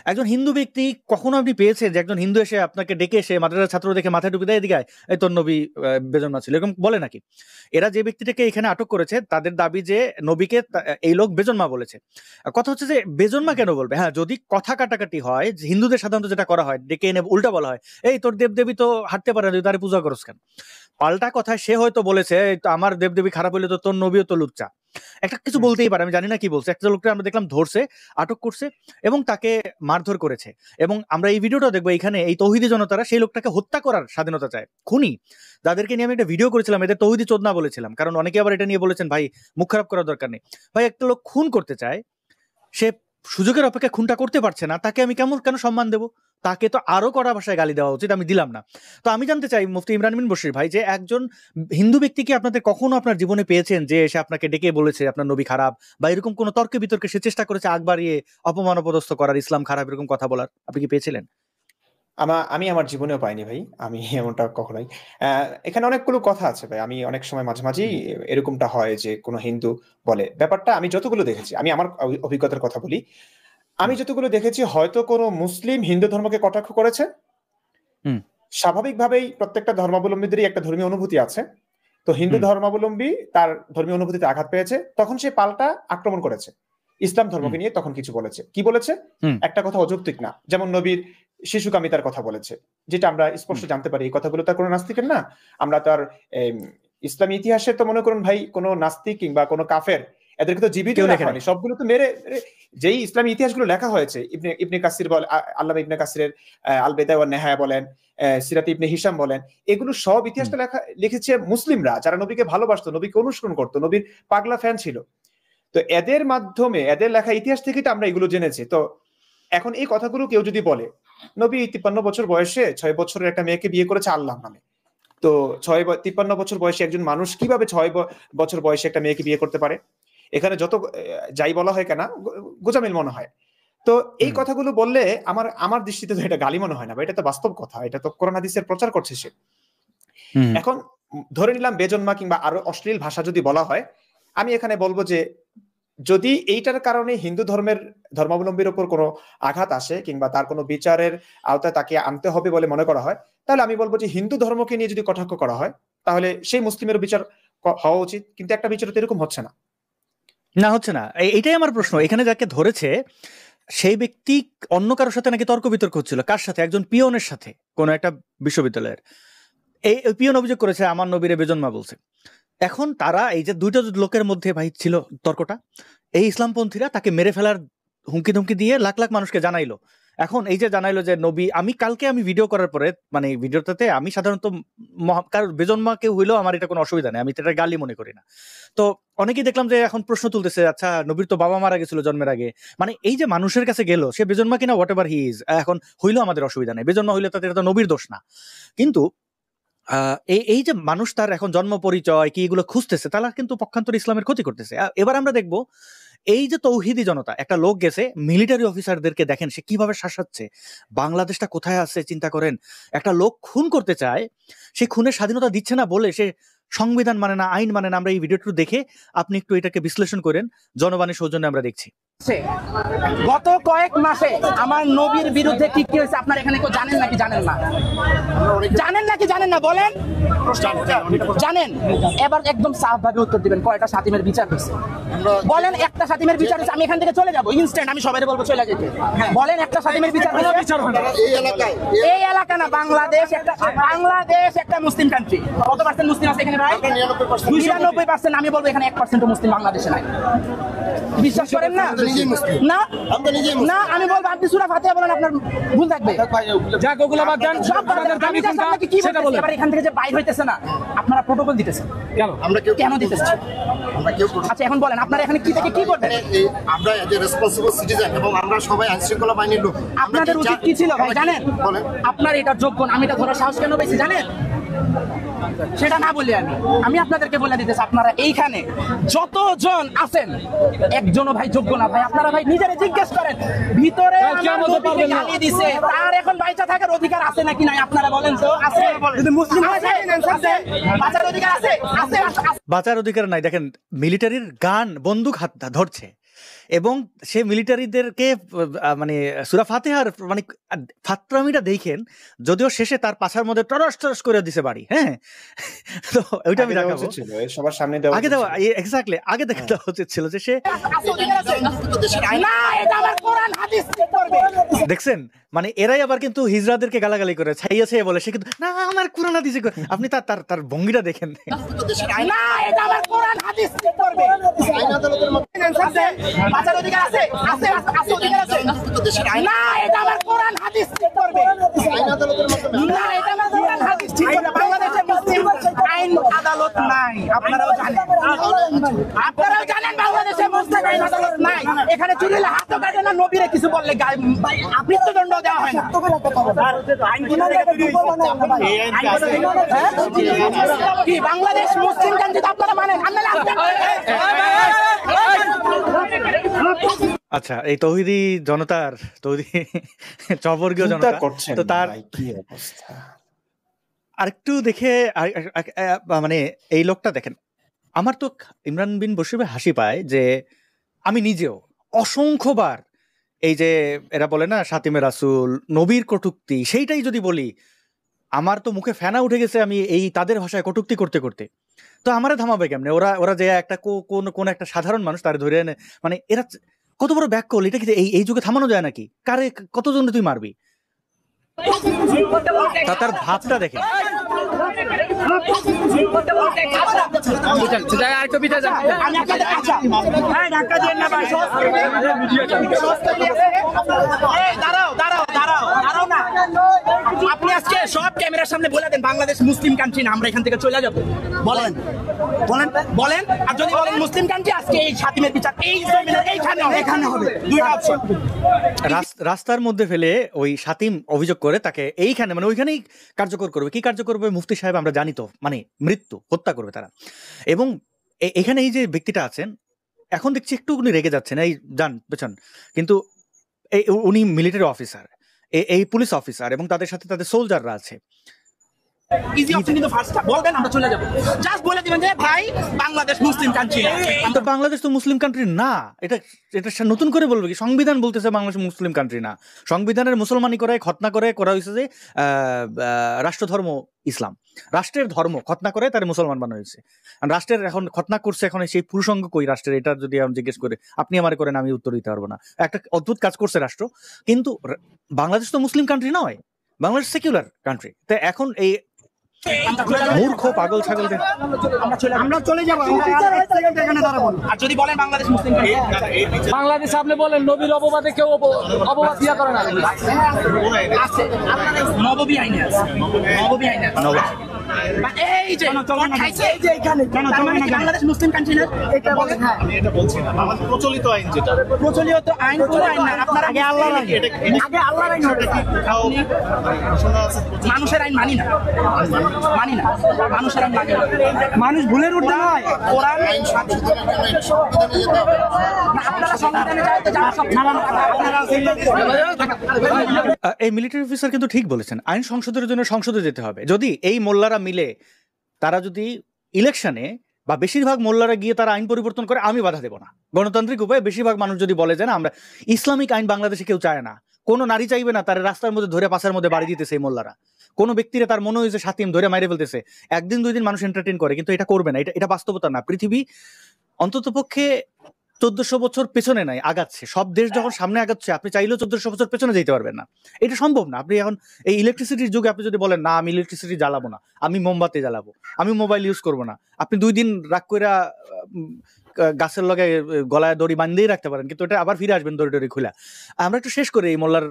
একজন হিন্দু ব্যক্তি কখনো আপনি পেয়েছেন যে একজন হিন্দু এসে আপনাকে ডেকে এসে মাদ্রাসার ছাত্র দেখে মাথায় টুপি দেয়, এদিকে এই তোর নবী বেজন্মা ছিল, এরকম বলে নাকি? এরা যে ব্যক্তিটাকে এখানে আটক করেছে, তাদের দাবি যে নবীকে এই লোক বেজন্মা বলেছে। কথা হচ্ছে যে বেজন্মা কেন বলবে? হ্যাঁ, যদি কথা কাটাকাটি হয়, হিন্দুদের সাধারণত যেটা করা হয়, ডেকে এনে উল্টা বলা হয়, এই তোর দেবদেবী তো হাঁটতে পারে না, তুই তারে পূজা করস কেন? পাল্টা কথায় সে হয়তো বলেছে, আমার দেবদেবী খারাপ হইলে তো তোর নবীও তো লুচ্চা, একটা কিছু বলতেই পারে, আমি জানি না কি বলছে। একটা লোকটা আমরা দেখলাম ধরছে, আটক করছে এবং তাকে মারধর করেছে। এবং আমরা এই ভিডিওটা দেখবো, এখানে এই তৌহিদি জনতারা সেই লোকটাকে হত্যা করার স্বাধীনতা চায়। খুনি যাদেরকে নিয়ে আমি একটা ভিডিও করেছিলাম, এদের তৌহিদি চোদনা বলেছিলাম, কারণ অনেকে আবার এটা নিয়ে বলেছেন ভাই মুখ খারাপ করার দরকার নেই। ভাই, একটা লোক খুন করতে চায়, সে সুযোগের অপেক্ষা খুনটা করতে পারছে না, তাকে আমি কেন সম্মান দেব? তাকে তো আরো কড়া ভাষায় গালি দেওয়া উচিত, আমি দিলাম না। তো আমি জানতে চাই মুফতি ইমরান বিন বশির ভাই, যে একজন হিন্দু ব্যক্তিকে আপনাদের কখনো আপনার জীবনে পেয়েছেন যে এসে আপনাকে ডেকে বলেছে আপনার নবী খারাপ, বা এরকম কোনো তর্কে বিতর্কে সে চেষ্টা করেছে আগ বাড়িয়ে অপমান অপদস্থ করার, ইসলাম খারাপ এরকম কথা বলার, আপনি কি পেয়েছিলেন? আমি আমার জীবনেও পাইনি ভাই, আমি এমনটা কখনোই। এখানে অনেকগুলো কথা আছে ভাই, আমি অনেক সময় মাঝে মাঝেই এরকমটা হয় যে কোনো হিন্দু বলে, ব্যাপারটা আমি যতগুলো দেখেছি, আমি আমার অভিজ্ঞতার কথা বলি, আমি যতগুলো দেখেছি হয়তো কোনো মুসলিম হিন্দু ধর্মকে কটাক্ষ করেছে, স্বাভাবিকভাবেই প্রত্যেকটা ধর্মাবলম্বীদেরই একটা ধর্মীয় অনুভূতি আছে, তো হিন্দু ধর্মাবলম্বী তার ধর্মীয় অনুভূতিতে আঘাত পেয়েছে, তখন সে পাল্টা আক্রমণ করেছে ইসলাম ধর্মকে নিয়ে, তখন কিছু বলেছে। কি বলেছে? একটা কথা অযৌক্তিক না, যেমন নবীর শিশুকামিতার কথা বলেছে, যেটা আমরা স্পষ্ট জানতে পারি এই কথাগুলো তার কোনো নাস্তিকের না। আমরা তার ইসলামী ইতিহাসে তো মনে করুন ভাই, কোনো নাস্তিক কিংবা কোনো কাফের এদেরকে তো জীবিত লেখা হয়নি, সবগুলো তো মেরে, যেই ইসলামী ইতিহাসগুলো লেখা হয়েছে, ইবনে কাসির বলে, আল্লামা ইবনে কাসিরের আল বিদায়া ওয়ান নিহায়া বলেন, সিরাত ইবনে হিশাম বলেন, এগুলো সব ইতিহাসটা লিখেছে মুসলিমরা, যারা নবীকে ভালোবাসতো, নবীকে অনুসরণ করতো, নবীর পাগলা ফ্যান ছিল। তো এদের মাধ্যমে, এদের লেখা ইতিহাস থেকে তো আমরা এগুলো জেনেছি। তো এখন এই কথাগুলো কেউ যদি বলে, নবী 53 বছর বয়সে 6 বছরের একটা মেয়েকে বিয়ে করেছে আল্লাহ নামে, তো 53 বছর বয়সে একজন মানুষ কিভাবে 6 বছর বয়সে একটা মেয়েকে বিয়ে করতে পারে? এখানে যত যাই বলা হয় কেন, গোজামিল মনে হয়। তো এই কথাগুলো বললে আমার দৃষ্টিতে তো এটা গালি মনে হয় না, এটা তো বাস্তব কথা, এটা তো কোরআন হাদিসের প্রচার করছে সে। এখন ধরে নিলাম বেজন্মা কিংবা আরো অশ্লীল ভাষা যদি বলা হয়, আমি এখানে বলবো যে যদি এইটার কারণে হিন্দু ধর্মাবলম্বীর উপর কোনো আঘাত আসে কিংবা তার কোনো বিচারের আওতায় তাকে আনতে হবে বলে মনে করা হয়, তাহলে আমি বলবো যে হিন্দু ধর্মকে নিয়ে যদি কটাক্ষ করা হয়, তাহলে সেই মুসলিমের বিচার হওয়া উচিত, কিন্তু একটা বিচার তো এরকম হচ্ছে না। হচ্ছে না, এইটাই আমার প্রশ্ন। এখানে যাকে ধরেছে সেই ব্যক্তি অন্য কারোর সাথে নাকি তর্ক বিতর্ক হচ্ছিল, কার সাথে? একজন পিয়নের সাথে, কোন একটা বিশ্ববিদ্যালয়ের। এই পিয়ন অভিযোগ করেছে আমার নবীরে বেজন্মা বলছে। এখন তারা এই যে দুইটা লোকের মধ্যে ভাই ছিল তর্কটা, এই ইসলামপন্থীরা তাকে মেরে ফেলার হুমকি ধুমকি দিয়ে লাখ লাখ মানুষকে জানাইলো। এখন এই যে জানাইলো যে নবী, কালকে আমি ভিডিও করার পরে, মানে ভিডিওটাতে আমি সাধারণত কারোর বেজন্মা কেউ হইলেও আমার এটা কোনো অসুবিধা নেই, আমি এটা গালি মনে করি না। তো অনেকেই দেখলাম যে এখন প্রশ্ন তুলতেছে, আচ্ছা নবীর তো বাবা মারা গেছিল জন্মের আগে, মানে এই যে মানুষের কাছে গেল, সে বেজন্মা কিনা হোয়াট এভার হি ইজ, এখন হইলেও আমাদের অসুবিধা নেই, বেজন্মা হইলে তাদের এটা নবীর দোষ না। কিন্তু এই যে মানুষ তার এখন জন্ম পরিচয় কি এগুলো খুঁজতেছে, তারা কিন্তু পক্ষান্তরে ইসলামের ক্ষতি করতেছে। এবার আমরা দেখবো এই যে তৌহিদি জনতা, একটা লোক গেছে মিলিটারি অফিসারদেরকে দেখেন সে কিভাবে শাসাচ্ছে, বাংলাদেশটা কোথায় আছে চিন্তা করেন। একটা লোক খুন করতে চায়, সে খুনের স্বাধীনতা দিচ্ছে না বলে সে সংবিধান মানে না, আইন মানে না। আমরা এই ভিডিওটি দেখে আপনি একটু এটাকে বিশ্লেষণ করেন, জনবাণীর সৌজন্যে আমরা দেখছি। গত কয়েক মাসে আমার নবীর বিরুদ্ধে কি কি হয়েছে আপনারা এখানে কেউ জানেন নাকি জানেন না? জানেন নাকি জানেন না বলেন? জানেন? এবার একদম সাফভাবে উত্তর দিবেন, কয়টা সাতিমের বিচার হয়েছে বলেন? একটা সাতিমের বিচার হয়েছে, আমি এখান থেকে চলে যাবো ইনস্ট্যান্ট, আমি সবাই বলবো চলে যেতে। বলেন একটা সাতিমের বিচার হয়েছে? এই এলাকা না, বাংলাদেশ একটা মুসলিম কান্ট্রি। কত পার্সেন্ট মুসলিম আছে এখানে ভাই? 99%। আমি বলবো এখানে 1% মুসলিম বাংলাদেশে নাই। বিশ্বাস করেন না? না না, আমি বলবো আপনি সূরা ফাতিহা বলেন, আপনার ভুল থাকবে। যাক ওগুলো বাদ দেন, সব দাবি কোনটা সেটা বলেন। এবার এখান থেকে যে বাইর হইতেছে না, আপনারা প্রোটোকল দিতেছেন কেন? আমরা কেন দিতেছেন? আমরা কেউ। আচ্ছা এখন বলেন আপনারা এখানে কি থেকে কি করবেন? আমরা এজ এ রেসপন্সিবল সিটিজেন এবং আমরা সবাই আইনশৃঙ্খলা বাহিনীর লোক, আপনাদের উচিত কি ছিল ভাই জানেন? আপনার এটা যোগ্য না, আমি এটা ধরার সাহস কেন পেয়েছি জানেন? সেটা না বলি আমি আপনাদেরকে বলে দিতেছি, আপনারা এইখানে যতজন আছেন একজনও ভাই যোগ্য না ভাই। আপনারা ভাই নিজেরা জিজ্ঞেস করেন, ভিতরে গালি দিছে, তার এখন বাইচা থাকার অধিকার আছে নাকি নাই? আপনারা বলেন তো আছে? যদি মুসলিম আছে বাঁচার অধিকার আছে? আছে, বাঁচার অধিকার নাই। দেখেন মিলিটারির গান বন্দুক হাত ধরছে এবং সে মিলিটারিদেরকে মানে সূরা ফাতিহার মানে ফাতরামিটা দেখেন, যদিও শেষে তার পাছার মধ্যে টরস টরস করে দিছে বাড়ি। হ্যাঁ, তো ওইটা আমি দেখাবো সবার সামনে দেওয়া, আগে দেওয়া, এক্স্যাক্টলি আগে দেখা দেওয়া উচিত ছিল যে সে দেখছেন, মানে এরাই আবার কিন্তু হিজড়াদেরকে গালাগালি করে ছাইয়াছে বলে, সে কিন্তু না আমার কোরআন হাদিস। আপনি তার ভঙ্গিটা দেখেন, না এটা আমার কোরআন হাদিস করবে। বাঁচার অধিকার আছে? আছে, অধিকার আছে। না এটা আমার কোরআন হাদিস করবে। না এটা আমার কোরআন হাদিস ঠিক করে বাংলাদেশের মুসলিম আইন আদালত আদালত নাই, আপনারাও জানেন। আপনারাও জানেন বাংলাদেশে মুসলিম আইন আদালত নাই। এখানে চুরিলে হাত কাটে না, নবীরে কিছু বললে মৃত্যুদণ্ড দেওয়া হয় না। কি বাংলাদেশ মুসলিম কান্ট্রি আপনারা মানেন? আচ্ছা, এই তৌহিদি জনতার চবর্গীয় জনতা তো তার কি অবস্থা আরেকটু দেখে মানে এই লোকটা দেখেন, আমার তো ইমরান বিন বশির ভাই হাসি পায় যে আমি নিজেও অসংখ্যবার এই যে এরা বলে না শাতিমে রাসূল, নবীর কটূক্তি, সেইটাই যদি বলি আমার তো মুখে ফেনা উঠে গেছে আমি এই তাদের ভাষায় কটূক্তি করতে করতে। তো আমারে থামাবে কেমনে? ওরা যে একটা কোন একটা সাধারণ মানুষ তার ধরে এনে, মানে এরা কত বড় ব্যাক কল, এটা কি এই যুগে থামানো যায় নাকি? কারে কতজন তুই মারবি? তার ভাবটা দেখে। আপনি আজকে সব ক্যামেরার সামনে বলে দেন বাংলাদেশ মুসলিম কান্ট্রি না, আমরা এখান থেকে চলে যাবো, বলেন বলেন বলেন। আর যদি বলেন মুসলিম কান্ট্রি, আজকে এই শাতিমের বিচার এই এখানে হবে। দুইটা অপশন, রাস্তার মধ্যে ফেলে ওই শাতিম অভিযোগ করে তাকে এইখানে মানে ওইখানেই কার্যকর করবে। কি কার্যকর করবে মুফতি সাহেব আমরা জানি তো, মানে মৃত্যু হত্যা করবে তারা। এবং এখানে এই যে ব্যক্তিটা আছেন এখন দেখছি একটু উনি রেগে যাচ্ছেন, এই যান পেছন, কিন্তু উনি মিলিটারি অফিসার, এই পুলিশ অফিসার এবং তাদের সাথে তাদের সোলজাররা আছে। ইজি অপশন কিন্তু ফার্স্টটা বলবেন আমরা চলে যাব, জাস্ট বলে দিবেন যে ভাই বাংলাদেশ মুসলিম কান্ট্রি। তো বাংলাদেশ তো মুসলিম কান্ট্রি না, এটা নতুন করে বলবে কি? সংবিধান বলতেছে বাংলাদেশ মুসলিম কান্ট্রি না। সংবিধানের মুসলমানি করে খতনা করে করা হয়েছে যে রাষ্ট্রধর্ম ইসলাম, রাষ্ট্রের ধর্ম খতনা করে তার মুসলমান বানানো হয়েছে। রাষ্ট্রের এখন খতনা করছে, এখন সেই পুরুষঙ্গ কই রাষ্ট্রের, এটা যদি আমি জিজ্ঞেস করে আপনি আমার করেন আমি উত্তর দিতে পারবো না। একটা অদ্ভুত কাজ করছে রাষ্ট্র, কিন্তু বাংলাদেশ তো মুসলিম কান্ট্রি নয়, বাংলাদেশ সেকুলার কান্ট্রি। তো এখন এই মূর্খ পাগল ছাগলদের আমরা চলে যাব, এখানে দাঁড়াবো। আর যদি বলেন বাংলাদেশ মুসলিম কান্ট্রি, বাংলাদেশ আপনি বলেন নবীর অপবাদে কেউ অপবাদ দিয়া করে না, আছে নববী আইনে আছে, নববী আইনে আছে। এই যে এই যে এখানে বাংলাদেশ মুসলিম কান্ট্রি না, এটা বলেন। হ্যাঁ আমি এটা বলছি না, আমাদের প্রচলিত আইন, যেটা প্রচলিত আইন কোন আইন না, আপনার আগে আল্লাহর আইন, আগে আল্লাহর আইন ওটা কি শোনা আছে? মানুষের আইন মানি না, মানি না, মানুষের আইন মানি না। মানুষ ভুলের উঠতে হয়, কোরআন আইন সংশোধনের জন্য এটা সংবিধানে যেতে হবে। আপনারা সংবিধানে চাইতে যান, সব নামানো আপনারা এই মিলিটারি অফিসার কিন্তু ঠিক বলেছেন, আইন সংশোধনের জন্য সংসদে যেতে হবে। যদি এই মোল্লারা মিলে তারা যদি ইলেকশনে বা বেশিরভাগ মোল্লারা গিয়ে তারা আইন পরিবর্তন করে, আমি বাধা দেব না। গণতান্ত্রিক উপায়ে বেশিরভাগ মানুষ যদি বলে যে না আমরা ইসলামিক আইন বাংলাদেশে কেউ চায় না, কোনো নারী চাইবে না তার রাস্তার মধ্যে ধরে পাশের মধ্যে বাড়ি দিতেছে এই মোল্লারা, কোনো ব্যক্তিরা তার মনে হয়েছে শাতিম ধরে মাইরে ফেলতেছে, একদিন দুই দিন মানুষ এন্টারটেইন করে, কিন্তু এটা করবে না। এটা বাস্তবতা না। পৃথিবী অন্তত পক্ষে 1400 বছর পেছনে নাই, আগাচ্ছে। সব দেশ যখন সামনে আগাচ্ছে, আপনি চাইলেও 1400 বছর পেছনে যেতে পারবেন না, এটা সম্ভব না। আপনি এখন এই ইলেকট্রিসিটির যুগে আপনি যদি বলেন না আমি ইলেকট্রিসিটি জ্বালাবো না, আমি মোমবাতি জ্বালাবো, আমি মোবাইল ইউজ করবো না, আপনি 2 দিন রাগ করে গাছের লগে গলায় দড়ি বাঁধিয়েই রাখতে পারেন, কিন্তু এটা আবার ফিরে আসবেন দড়ি খুলে। আমরা একটু শেষ করে এই মোল্লার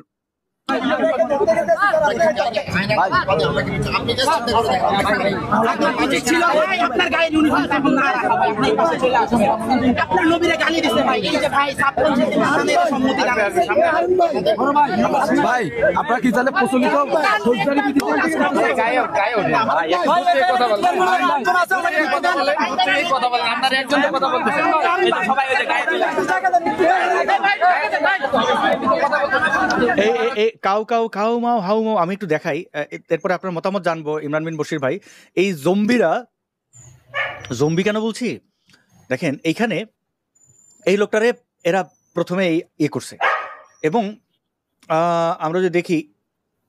আপনার গায়ে ইউনিফর্ম না রাখা, আপনি পাশে চলে আসুন। আপনার নবীরে গালি দিতে ভাই, এই যে ভাই সম্মতি ভাই আপনারা কি জানেন প্রচলিত ফৌজদারি বিধিতে গায়ে কথা বলেন, কথা বলেন, আপনারা একজনের কথা বলতেছেন, সবাই ওই যে গায়ে কাউ কাউ কাউ মাও হাউ মাও। আমি একটু দেখাই, এরপরে আপনার মতামত জানবো ইমরান বিন বশির ভাই। এই জম্বি কেন বলছি দেখেন, এইখানে এই লোকটারে এরা প্রথমে ইয়ে করছে এবং আমরা যদি দেখি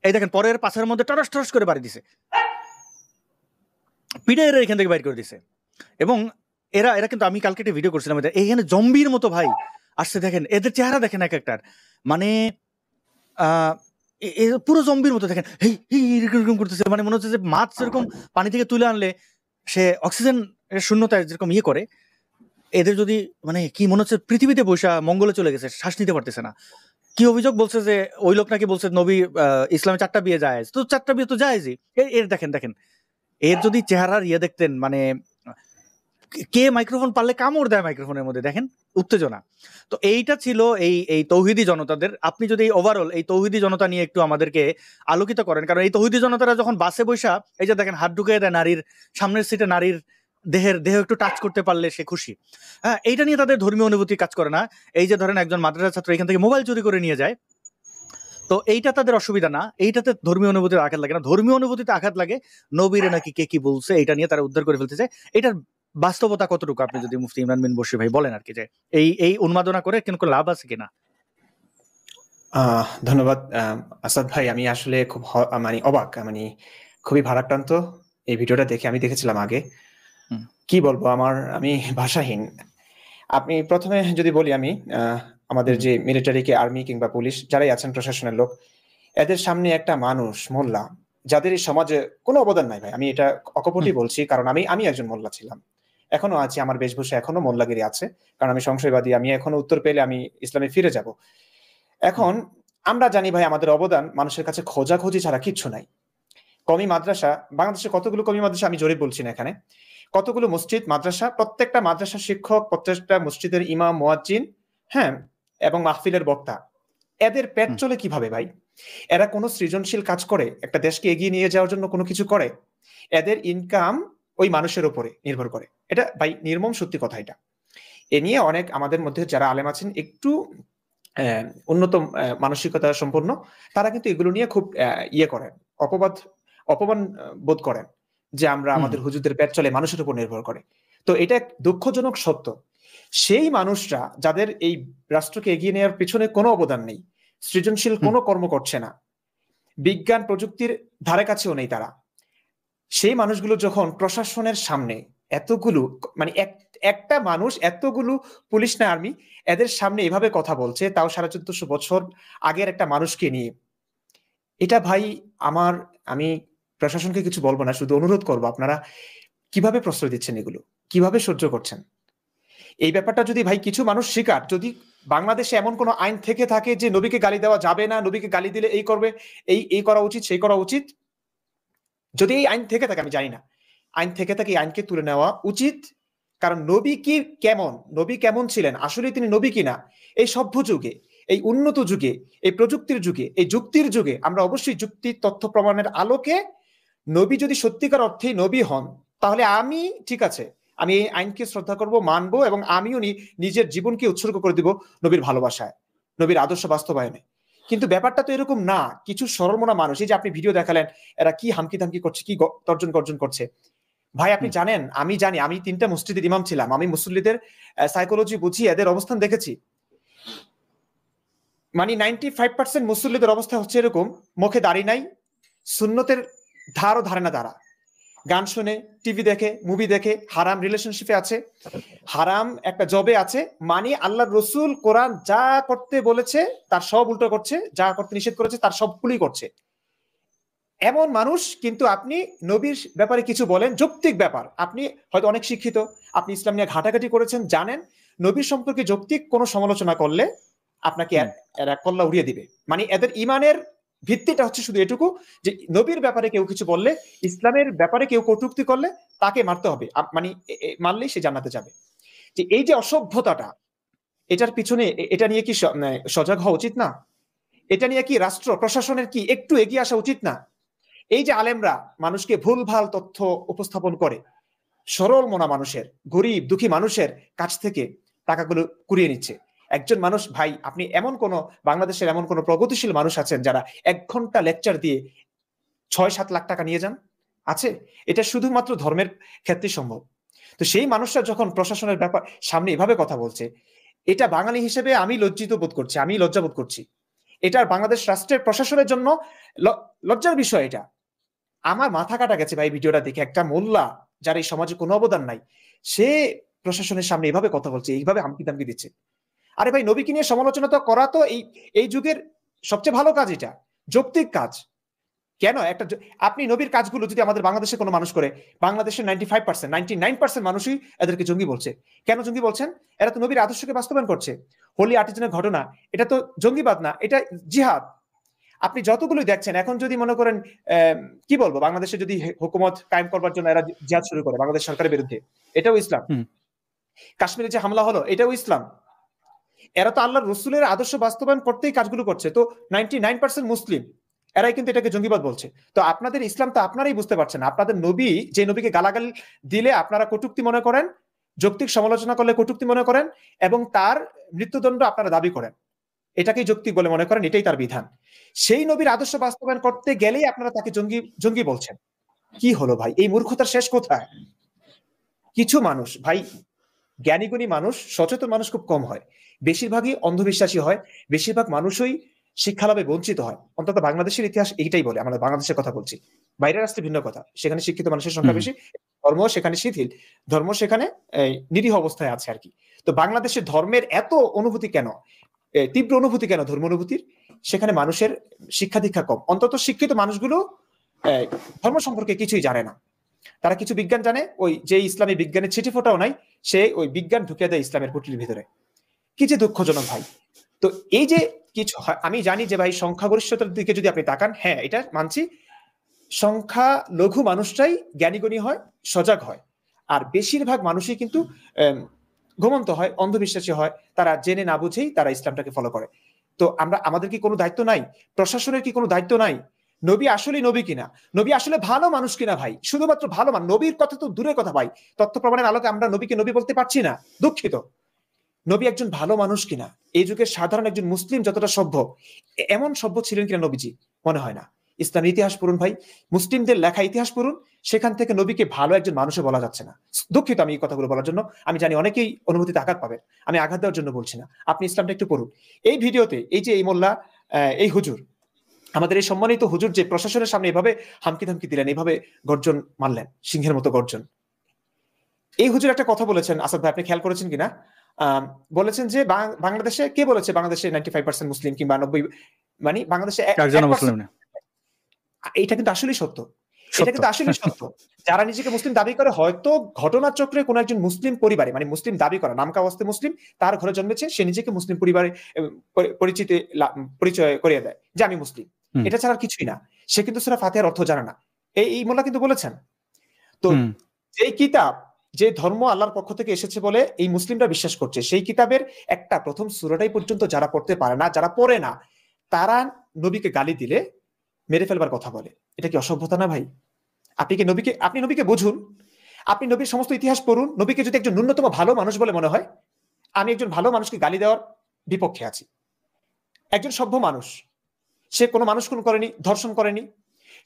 এই দেখেন পরের পাশের মধ্যে টরস টরস করে বাড়ি দিছে, পিঠে এরা এখান থেকে বাইর করে দিছে। এবং এরা কিন্তু আমি কালকে একটা ভিডিও করছিলাম, এইখানে জম্বির মতো ভাই আসছে, দেখেন এদের চেহারা দেখেন এক একটার, মানে পুরো জম্বির মতো দেখেন, এরকম করতেছে, মানে মনে হচ্ছে যে মাছ যেরকম পানি থেকে তুলে আনলে সে অক্সিজেন শূন্যতায় যেরকম ইয়ে করে, এদের যদি মানে কি মনে হচ্ছে পৃথিবীতে বৈশা মঙ্গলে চলে গেছে, শ্বাস নিতে পারতেছে না। কি অভিযোগ বলছে যে ওই লোক নাকি বলছে নবী ইসলামে 4টা বিয়ে জায়েজ, তো 4টা বিয়ে তো জায়েজই। এর দেখেন এর যদি চেহারার দেখতেন, মানে কে মাইক্রোফোন পারলে কামড় দেয় মাইক্রোফোনের মধ্যে, দেখেন উত্তেজনা। তো এইটা ছিল এই তৌহিদি জনতাদের। আপনি যদি ওভারঅল এই তৌহিদি জনতা নিয়ে একটু আমাদেরকে আলোকিত করেন, কারণ এই তৌহিদি জনতারা যখন বাসে বৈশা এই যে দেখেন হাত ঢুকিয়ে দেয় নারীর সামনের সিটে, নারীর দেহ একটু টাচ করতে পারলে সে খুশি। হ্যাঁ, এইটা নিয়ে তাদের ধর্মীয় অনুভূতি কাজ করে না। এই যে ধরেন একজন মাদ্রাসা ছাত্র এখান থেকে মোবাইল চুরি করে নিয়ে যায়, তো এইটা তাদের অসুবিধা না, এইটাতে ধর্মীয় অনুভূতির আঘাত লাগে না। ধর্মীয় অনুভূতিতে আঘাত লাগে নবীরে নাকি কে কি বলছে, এটা নিয়ে তারা উদ্ধার করে ফেলতে চায়। এটার বাস্তবতা কতটুকু আপনি যদি মুফতি ইমরান বিন বশির ভাই বলেন আর কি, যে এই উন্মাদনা করে কিন্তু লাভ আছে কিনা? ধন্যবাদ আসাদ ভাই। আমি আসলে খুব মানে অবাক, মানে খুবই ভারাক্রান্ত এই ভিডিওটা দেখে। আমি দেখেছিলাম আগে, কি বলবো, আমি ভাষাহীন। আপনি প্রথমে যদি বলি, আমি আমাদের যে মিলিটারি কে আর্মি কিংবা পুলিশ যারাই আছেন প্রশাসনের লোক, এদের সামনে একটা মানুষ মোল্লা, যাদের এই সমাজে কোনো অবদান নাই ভাই, আমি এটা অকপটই বলছি, কারণ আমি একজন মোল্লা ছিলাম, এখনো আছি, আমার বেশভূষা এখনো মোল্লাগিরি আছে, কারণ আমি সংশয়বাদী, আমি এখনো উত্তর পেলে আমি ইসলামে ফিরে যাব। এখন আমরা জানি ভাই, আমাদের অবদান মানুষের কাছে খোঁজাখুঁজি ছাড়া কিচ্ছু নাই। কমি মাদ্রাসা, বাংলাদেশে কতগুলো কমি মাদ্রাসা, আমি জরিপ বলছি না এখানে, কতগুলো মসজিদ মাদ্রাসা, প্রত্যেকটা মাদ্রাসার শিক্ষক, প্রত্যেকটা মসজিদের ইমাম মুয়াজ্জিন, হ্যাঁ, এবং মাহফিলের বক্তা, এদের পেট চলে কিভাবে ভাই? এরা কোনো সৃজনশীল কাজ করে একটা দেশকে এগিয়ে নিয়ে যাওয়ার জন্য কোনো কিছু করে? এদের ইনকাম ওই মানুষের উপরে নির্ভর করে। এটা ভাই নির্মম সত্যি কথা। এটা এ নিয়ে অনেক আমাদের মধ্যে যারা আলেম আছেন, একটু উন্নত মানসিকতা সম্পন্ন, তারা কিন্তু এগুলো নিয়ে খুব করেন, অপমান বোধ করেন যে আমরা আমাদের হুজুরদের পেট চলে মানুষের উপর নির্ভর করে। তো এটা দুঃখজনক সত্য। সেই মানুষরা যাদের এই রাষ্ট্রকে এগিয়ে নেওয়ার পিছনে কোনো অবদান নেই, সৃজনশীল কোনো কর্ম করছে না, বিজ্ঞান প্রযুক্তির ধারে কাছেও নেই তারা, সেই মানুষগুলো যখন প্রশাসনের সামনে এতগুলো, মানে একটা মানুষ এতগুলো পুলিশ না আর্মি এদের সামনে এভাবে কথা বলছে, তাও 1450 বছর আগের একটা মানুষকে নিয়ে, এটা ভাই আমি প্রশাসনকে কিছু বলবো না, শুধু অনুরোধ করবো, আপনারা কিভাবে প্রশ্রয় দিচ্ছেন, এগুলো কিভাবে সহ্য করছেন? এই ব্যাপারটা যদি ভাই কিছু মানুষ স্বীকার, যদি বাংলাদেশে এমন কোনো আইন থেকে থাকে যে নবীকে গালি দেওয়া যাবে না, নবীকে গালি দিলে এই করবে, এই করা উচিত, সেই করা উচিত, যদি এই আইন থেকে থাকে, আমি জানি না, আইন থেকে থাকে, এই আইনকে তুলে নেওয়া উচিত। কারণ নবী কেমন ছিলেন, আসলে তিনি নবী কিনা, এই সভ্য যুগে, এই উন্নত যুগে, এই প্রযুক্তির যুগে, এই যুক্তির যুগে, আমরা অবশ্যই যুক্তি তথ্য প্রমাণের আলোকে নবী যদি সত্যিকার অর্থেই নবী হন, তাহলে আমি ঠিক আছে, আমি এই আইনকে শ্রদ্ধা করব, মানবো, এবং আমিও নিজের জীবনকে উৎসর্গ করে দিব নবীর ভালোবাসায়, নবীর আদর্শ বাস্তবায়নে। কিন্তু ব্যাপারটা তো এরকম না। কিছু সরলমনা মানুষ, এই যে আপনি ভিডিও দেখালেন, এরা কি হামকি তামকি করছে, কি তর্জন গর্জন করছে, ভাই আপনি জানেন, আমি জানি, আমি 3টা মসজিদের ইমাম ছিলাম, আমি মুসল্লিদের সাইকোলজি বুঝি, এদের অবস্থান দেখেছি। মানে 95% মুসল্লিদের অবস্থা হচ্ছে এরকম, মুখে দাড়ি নাই, সুন্নতের ধারও ধারে না তারা, গান শুনে, টিভি দেখে, মুভি দেখে, হারাম রিলেশনশিপে আছে, হারাম একটা জবে আছে, মানে আল্লাহর রসুল কোরআন যা করতে বলেছে তার সব উল্টো করছে, যা করতে নিষেধ করেছে তার সবগুলোই করছে। এমন মানুষ, কিন্তু আপনি নবীর ব্যাপারে কিছু বলেন, যৌক্তিক ব্যাপার, আপনি হয়তো অনেক শিক্ষিত, আপনি ইসলাম নিয়ে ঘাটাঘাটি করেছেন, জানেন, নবীর সম্পর্কে যৌক্তিক কোনো সমালোচনা করলে আপনাকে এরা কল্লা উড়িয়ে দিবে। মানে এদের ইমানের ভিত্তিটা হচ্ছে শুধু এটুকু, যে নবীর ব্যাপারে কেউ কিছু বললে, ইসলামের ব্যাপারে কেউ কটূক্তি করলে তাকে মারতে হবে, মানে মারলেই সে জান্নাতে যাবে। যে এই যে অসভ্যতাটা, এটার পিছনে, এটা নিয়ে কি সজাগ হওয়া উচিত না? এটা নিয়ে কি রাষ্ট্র প্রশাসনের কি একটু এগিয়ে আসা উচিত না? এই যে আলেমরা মানুষকে ভুলভাল তথ্য উপস্থাপন করে, সরল মনা মানুষের, গরিব দুঃখী মানুষের কাছ থেকে টাকাগুলো কুড়িয়ে নিচ্ছে। একজন মানুষ, ভাই আপনি বাংলাদেশের এমন কোন প্রগতিশীল মানুষ আছেন যারা 1 ঘন্টা লেকচার দিয়ে 6-7 লাখ টাকা নিয়ে যান? আছে? এটা শুধুমাত্র ধর্মের ক্ষেত্রে সম্ভব। তো সেই মানুষরা যখন প্রশাসনের ব্যাপার সামনে এভাবে কথা বলছে, এটা বাঙালি হিসেবে আমি লজ্জিত বোধ করছি, আমি লজ্জা বোধ করছি। এটা বাংলাদেশ রাষ্ট্রের প্রশাসনের জন্য লজ্জার বিষয়। এটা আমার মাথা কাটা গেছে ভাই ভিডিওটা দেখে। একটা মোল্লা যার এই সমাজে কোনো অবদান নাই, সে প্রশাসনের সামনে এইভাবে কথা বলছে, এইভাবে হামকি তামকি দিচ্ছে। আরে ভাই, নবীকে নিয়ে সমালোচনা তো করা তো এই যুগের সবচেয়ে ভালো কাজ, এটা যৌক্তিক কাজ। কেন আপনি নবীর কাজগুলো যদি আমাদের বাংলাদেশে কোনো মানুষ করে, বাংলাদেশের 99% মানুষই এদেরকে জঙ্গি বলছে। কেন জঙ্গি বলছেন? এরা তো নবীর আদর্শকে বাস্তবায়ন করছে। হোলি আর্টিজানের ঘটনা, এটা তো জঙ্গিবাদ না, এটা জিহাদ। আপনি যতগুলো দেখছেন এখন যদি মনে করেন কি বলবো, বাংলাদেশে যদি হুকুমত কায়েম করবার জন্য এরা জিহাদ শুরু করে বাংলাদেশ সরকারের বিরুদ্ধে, এটাও ইসলাম। কাশ্মীরে যে হামলা হলো এটাও ইসলাম। এরা তো আল্লাহর রসুলের আদর্শ বাস্তবায়ন করতেই কাজগুলো করছে। তো 99% মুসলিম এরাই কিন্তু এটাকে জঙ্গিবাদ বলছে। তো আপনাদের ইসলাম তো আপনারাই বুঝতে পারছেন। আপনাদের নবী, যে নবীকে গালাগাল দিলে আপনারা কটূক্তি মনে করেন, যৌক্তিক সমালোচনা করলে কটূক্তি মনে করেন, এবং তার মৃত্যুদণ্ড আপনারা দাবি করেন, এটাকেই যৌক্তিক বলে মনে করেন, এটাই তার বিধান। সেই নবীর আদর্শ বাস্তবায়ন করতে গেলেই আপনারা তাকে জঙ্গি বলছেন। কি হলো ভাই, এই মূর্খতার শেষ কোথায়? কিছু মানুষ ভাই, জ্ঞানীগুণী মানুষ, সচেতন মানুষ খুব কম হয়, বেশিরভাগই অন্ধবিশ্বাসী হয়, বেশিরভাগ মানুষই শিক্ষালাভে বঞ্চিত হয়। অন্তত বাংলাদেশের ইতিহাস এইটাই বলে। আমরা বাংলাদেশের কথা বলছি, বাইরের রাষ্ট্রে ভিন্ন কথা, সেখানে শিক্ষিত মানুষের সংখ্যা বেশি, ধর্ম সেখানে শিথিল, ধর্ম সেখানে নিরীহ অবস্থায় আছে আর কি। তো বাংলাদেশের ধর্মের এত অনুভূতি কেন, তীব্র অনুভূতি কেন ধর্ম অনুভূতির? সেখানে মানুষের শিক্ষা দীক্ষা কম। অন্তত শিক্ষিত মানুষগুলো ধর্ম সম্পর্কে কিছুই জানে না। তারা কিছু বিজ্ঞান জানে, ওই যে ইসলামী বিজ্ঞানের ছিটে ফোটাও নাই, সে ওই বিজ্ঞান ঢুকিয়ে দেয় ইসলামের পুটলির ভিতরে। কি যে দুঃখজনক ভাই। তো এই যে কিছু, আমি জানি যে ভাই সংখ্যাগরিষ্ঠতার দিকে যদি আপনি তাকান, হ্যাঁ এটা মানছি, সংখ্যা লঘু মানুষটাই জ্ঞানীগুণী হয়, সজাগ হয়, আর বেশিরভাগ মানুষই কিন্তু ঘুমন্ত হয়, অন্ধবিশ্বাসী হয়, তারা জেনে না বুঝেই তারা ইসলামটাকে ফলো করে। তো আমাদের কি কোনো দায়িত্ব নাই? প্রশাসনের কি কোনো দায়িত্ব নাই? নবী আসলে নবী কিনা, নবী আসলে ভালো মানুষ কিনা ভাই, শুধুমাত্র ভালো মানুষ, নবীর কথা তো দূরের কথা ভাই, তথ্য প্রমাণের আলোকে আমরা নবীকে নবী বলতে পারছি না, দুঃখিত। নবী একজন ভালো মানুষ কিনা, এই যুগের সাধারণ একজন মুসলিম যতটা সভ্য, এমন সভ্য ছিলেন কিনা নবীজি, মনে হয় না। ইসলামের ইতিহাস পড়ুন ভাই, মুসলিমদের লেখা ইতিহাস পড়ুন, সেখান থেকে নবীকে ভালো একজন মানুষও বলা যাচ্ছে না। দুঃখিত আমি এই কথাগুলো বলার জন্য, আমি জানি অনেকেই অনুভূতিতে আঘাত পাবেন, আমি আঘাত দেওয়ার জন্য বলছি না। আপনি ইসলামটা একটু পড়ুন। এই ভিডিওতে এই যে এই মোল্লা, এই হুজুর, আমাদের এই সম্মানিত হুজুর যে প্রশাসনের সামনে এভাবে হামকি ধামকি দিলেন, এইভাবে গর্জন মারলেন, সিংহের মতো গর্জন, এই হুজুর একটা কথা বলেছেন, আসাদ ভাই আপনি খেয়াল করেছেন কিনা, বলেছেন যে বাংলাদেশে, কে বলেছে বাংলাদেশে 95% মুসলিম কিংবা 90, মানে বাংলাদেশে এটা কিন্তু আসলেই সত্য, এটা কিন্তু আসলে সত্য। যারা নিজেকে মুসলিম দাবি করে, হয়তো ঘটনা চক্রে কোন একজন মুসলিম পরিবারে, মানে মুসলিম দাবি করা, নামকা অবস্থে মুসলিম, তার ঘরে জন্মেছে, সে নিজেকে মুসলিম পরিবারে পরিচয় করিয়ে দেয় যে আমি মুসলিম, এটা ছাড়া কিছুই না। সে কিন্তু সূরা ফাতিহার অর্থ জানে না, এই মোল্লা কিন্তু বলেছেন। তো এই কিতাব, যে ধর্ম আল্লাহর পক্ষ থেকে এসেছে বলে এই মুসলিমরা বিশ্বাস করছে, সেই কিতাবের একটা প্রথম সূরাটাই পর্যন্ত যারা পড়তে পারে না, যারা পড়ে না, তারা নবীকে গালি দিলে মেরে ফেলবার কথা বলে। এটা কি অসভ্যতা না ভাই? আপনি নবীকে বুঝুন, আপনি নবীর সমস্ত ইতিহাস পড়ুন। নবীকে যদি একজন ন্যূনতম ভালো মানুষ বলে মনে হয়, আমি একজন ভালো মানুষকে গালি দেওয়ার বিপক্ষে আছি। একজন সভ্য মানুষ, সে কোনো মানুষ খুন করেনি, ধর্ষণ করেনি,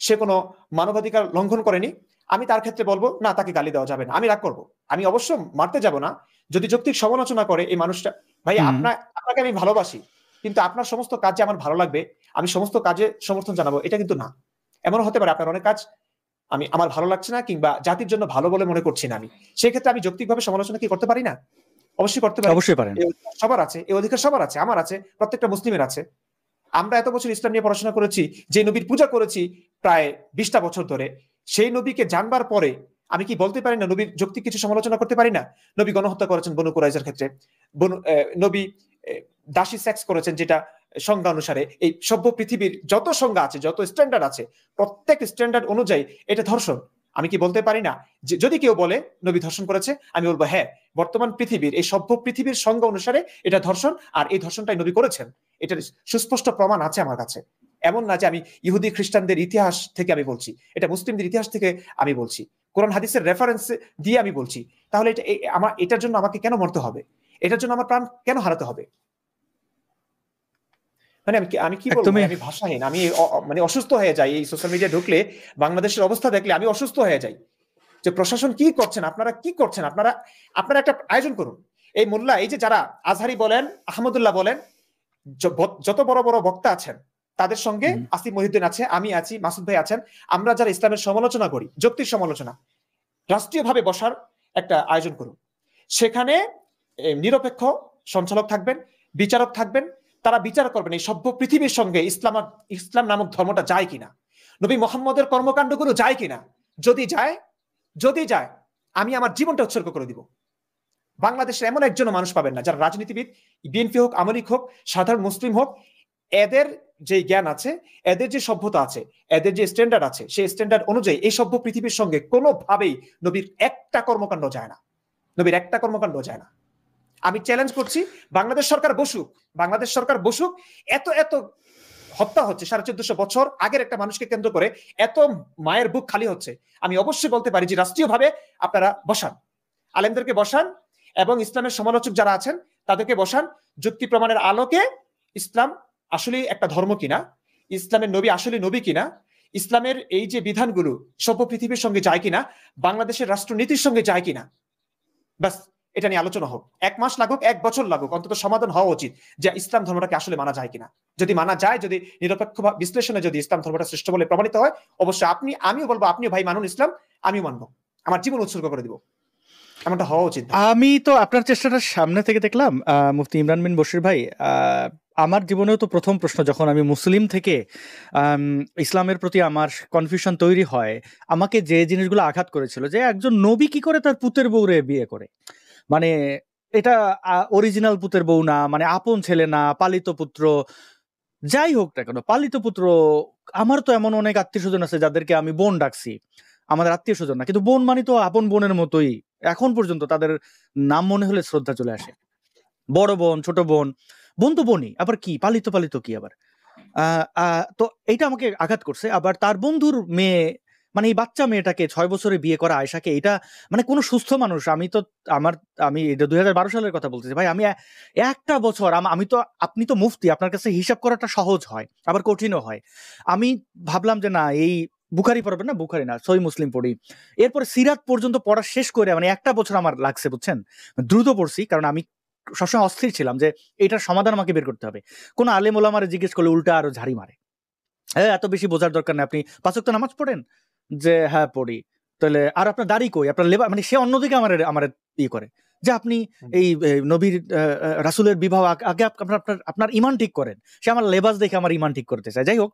সে কোনো মানবাধিকার লঙ্ঘন করেনি, আমি তার ক্ষেত্রে বলবো না, তাকে গালি দেওয়া যাবে না, আমি রাগ করবো। আমি অবশ্য মারতে যাব না যদি যৌক্তিক সমালোচনা করে এই মানুষটা। ভাই আপনাকে আমি ভালোবাসি, কিন্তু আপনার সমস্ত কাজে আমার ভালো লাগবে, আমি সমস্ত কাজে সমর্থন জানাবো, এটা কিন্তু না। এমন হতে পারে আপনার অনেক কাজ আমার ভালো লাগছে না, কিংবা জাতির জন্য ভালো বলে মনে করছি না আমি, সেক্ষেত্রে আমি যৌক্তিকভাবে সমালোচনা কি করতে পারি না? অবশ্যই করতে পারি, অবশ্যই পারেন। সবার আছে এই অধিকার, সবার আছে, আমার আছে, প্রত্যেকটা মুসলিমের আছে। আমরা এত বছর ইসলাম নিয়ে পড়াশোনা করেছি, যে নবীর পূজা করেছি প্রায় 20টা বছর ধরে, সেই নবীকে জানবার পরে আমি কি বলতে পারি না নবীর যৌক্তিক কিছু সমালোচনা করতে পারি না? নবী গণহত্যা করেছেন বনু কুরাইজার ক্ষেত্রে, নবী দাসী সেক্স করেছেন, যেটা সংজ্ঞা অনুসারে এই সভ্য পৃথিবীর যত সংজ্ঞা আছে, যত স্ট্যান্ডার্ড আছে, প্রত্যেক স্ট্যান্ডার্ড অনুযায়ী এটা ধর্ষণ। আমি কি বলতে পারি না যে যদি কেউ বলে নবী ধর্ষণ করেছে, আমি বলবো হ্যাঁ, বর্তমান পৃথিবীর এই সভ্য পৃথিবীর সংজ্ঞা অনুসারে এটা ধর্ষণ, আর এই ধর্ষণটাই নবী করেছেন, এটার সুস্পষ্ট প্রমাণ আছে আমার কাছে। এমন না যে আমি ইহুদি খ্রিস্টানদের ইতিহাস থেকে আমি বলছি, এটা মুসলিমদের ইতিহাস থেকে আমি বলছি, কোরআন হাদিসের রেফারেন্স দিয়ে আমি বলছি। তাহলে এটার জন্য আমাকে কেন মরতে হবে? এটার জন্য আমার প্রাণ কেন হারাতে হবে? মানে আমি কি বলবো, আমি ভাষাহীন, আমি মানে অসুস্থ হয়ে যাই। এই সোশ্যাল মিডিয়া ঢুকলে বাংলাদেশের অবস্থা দেখলে আমি অসুস্থ হয়ে যাই, যে প্রশাসন কি করছেন, আপনারা কি করছেন? আপনারা একটা আয়োজন করুন। এই মোল্লা, এই যে যারা আজহারি বলেন, আহমদুল্লাহ বলেন, যত বড় বড় বক্তা আছেন, তাদের সঙ্গে আসিফ মহিউদ্দিন আছে, আমি আছি, মাসুদ ভাই আছেন, আমরা যারা ইসলামের সমালোচনা করি, যৌক্তিক সমালোচনা, রাষ্ট্রীয়ভাবে বসার একটা আয়োজন করুন। সেখানে নিরপেক্ষ সঞ্চালক থাকবেন, বিচারক থাকবেন, তারা বিচার করবেন এই সভ্য পৃথিবীর সঙ্গে ইসলাম নামক ধর্মটা যায় কিনা, নবী মুহাম্মদের কর্মকাণ্ডগুলো যায় কিনা। যদি যায় আমি আমার জীবনটা উৎসর্গ করে দিব। বাংলাদেশে এমন একজন মানুষ পাবেন না, যারা রাজনীতিবিদ, বিএনপি হোক, আওয়ামী লীগ হোক, সাধারণ মুসলিম হোক, এদের যে জ্ঞান আছে, এদের যে সভ্যতা আছে, এদের যে স্ট্যান্ডার্ড আছে, সেই স্ট্যান্ডার্ড অনুযায়ী এই সভ্য পৃথিবীর সঙ্গে কোনোভাবেই নবীর একটা কর্মকাণ্ড যায় না, নবীর একটা কর্মকাণ্ড যায় না। আমি চ্যালেঞ্জ করছি, বাংলাদেশ সরকার বসুক, এত এত হত্যা হচ্ছে 1450 বছর আগের একটা মানুষকে কেন্দ্র করে, এত মায়ের বুক খালি হচ্ছে, আমি অবশ্যই বলতে পারি যে রাষ্ট্রীয়ভাবে আপনারা বসান, আলেমদেরকে বসান, এবং ইসলামের সমালোচক যারা আছেন তাদেরকে বসান, যুক্তি প্রমাণের আলোকে ইসলাম আসলে একটা ধর্ম কিনা, ইসলামের নবী আসলে নবী কিনা, ইসলামের এই যে বিধানগুলো সভ্য পৃথিবীর সঙ্গে যায় কিনা, বাংলাদেশের রাষ্ট্রনীতির সঙ্গে যায় কিনা, বাস এটা নিয়ে আলোচনা হোক। 1 মাস লাগুক, 1 বছর লাগুক, অন্তত সমাধান হওয়া উচিত যে ইসলাম ধর্মটাকে আসলে মানা যায় কিনা। যদি মানা যায়, যদি নিরপেক্ষ বিশ্লেষণে যদি ইসলাম ধর্মটা শ্রেষ্ঠ বলে প্রমাণিত হয়, অবশ্যই আমিও বলবো, আপনিও ভাই মানুন ইসলাম, আমিও মানবো, আমার জীবন উৎসর্গ করে দিব, এমনটা হওয়া উচিত। আমি তো আপনার চেষ্টাটা সামনে থেকে দেখলাম মুফতি ইমরান বিন বশির ভাই। আমার জীবনেও তো প্রথম প্রশ্ন, যখন আমি মুসলিম থেকে ইসলামের প্রতি আমার কনফিউশন তৈরি হয়, আমাকে যে জিনিসগুলো আঘাত করেছিল, যে একজন নবী কি করে তার পুতের বউরে বিয়ে করে, মানে এটা অরিজিনাল পুতের বউ না, মানে আপন ছেলে না, পালিত পুত্র, যাই হোক না কেন পালিত পুত্র। আমার তো এমন অনেক আত্মীয় স্বজন আছে যাদেরকে আমি বোন ডাকছি, আমাদের আত্মীয় স্বজন না, কিন্তু বোন মানে তো আপন বোনের মতোই, এখন পর্যন্ত তাদের নাম মনে হলে শ্রদ্ধা চলে আসে। বড় বোন, ছোট বোন, বোন তো বোনই, আবার কি পালিত কি আবার। তো এইটা আমাকে আঘাত করছে। আবার তার বন্ধুর মেয়ে, মানে এই বাচ্চা মেয়েটাকে 6 বছরে বিয়ে করা আয়েশাকে, এটা মানে কোনো সুস্থ মানুষ, আমি এটা 2012 সালের কথা বলতেছি ভাই, আমি একটা বছর, আমি তো, আপনি তো মুফতি, আপনার কাছে হিসাব করাটা সহজ হয় আবার কঠিনও হয়। আমি ভাবলাম যে না, এই বুখারি পড়বেন না, বুখারি না সহিহ মুসলিম পড়ি, এরপর সিরাত পর্যন্ত পড়া শেষ করে, মানে একটা বছর আমার লাগছে, বুঝছেন, দ্রুত পড়ছি, কারণ আমি সবসময় অস্থির ছিলাম যে এটার সমাধান আমাকে বের করতে হবে। কোন আলেম ওলামারে জিজ্ঞেস করলে উল্টা আরো ঝাড়ি মারে, হ্যাঁ এত বেশি বোঝার দরকার নেই, আপনি 5 ওয়াক্ত নামাজ পড়েন, যে হ্যাঁ পড়ি, তাহলে আর আপনার দাড়ি কই, আপনার লেবা, মানে সে অন্যদিকে আমার করে যে আপনি এই নবীর রাসূলের বিবাহ আগে আপনার ইমান ঠিক করেন, সে আমার লেবাস দেখে আমার ইমান ঠিক করতে চায়। যাই হোক,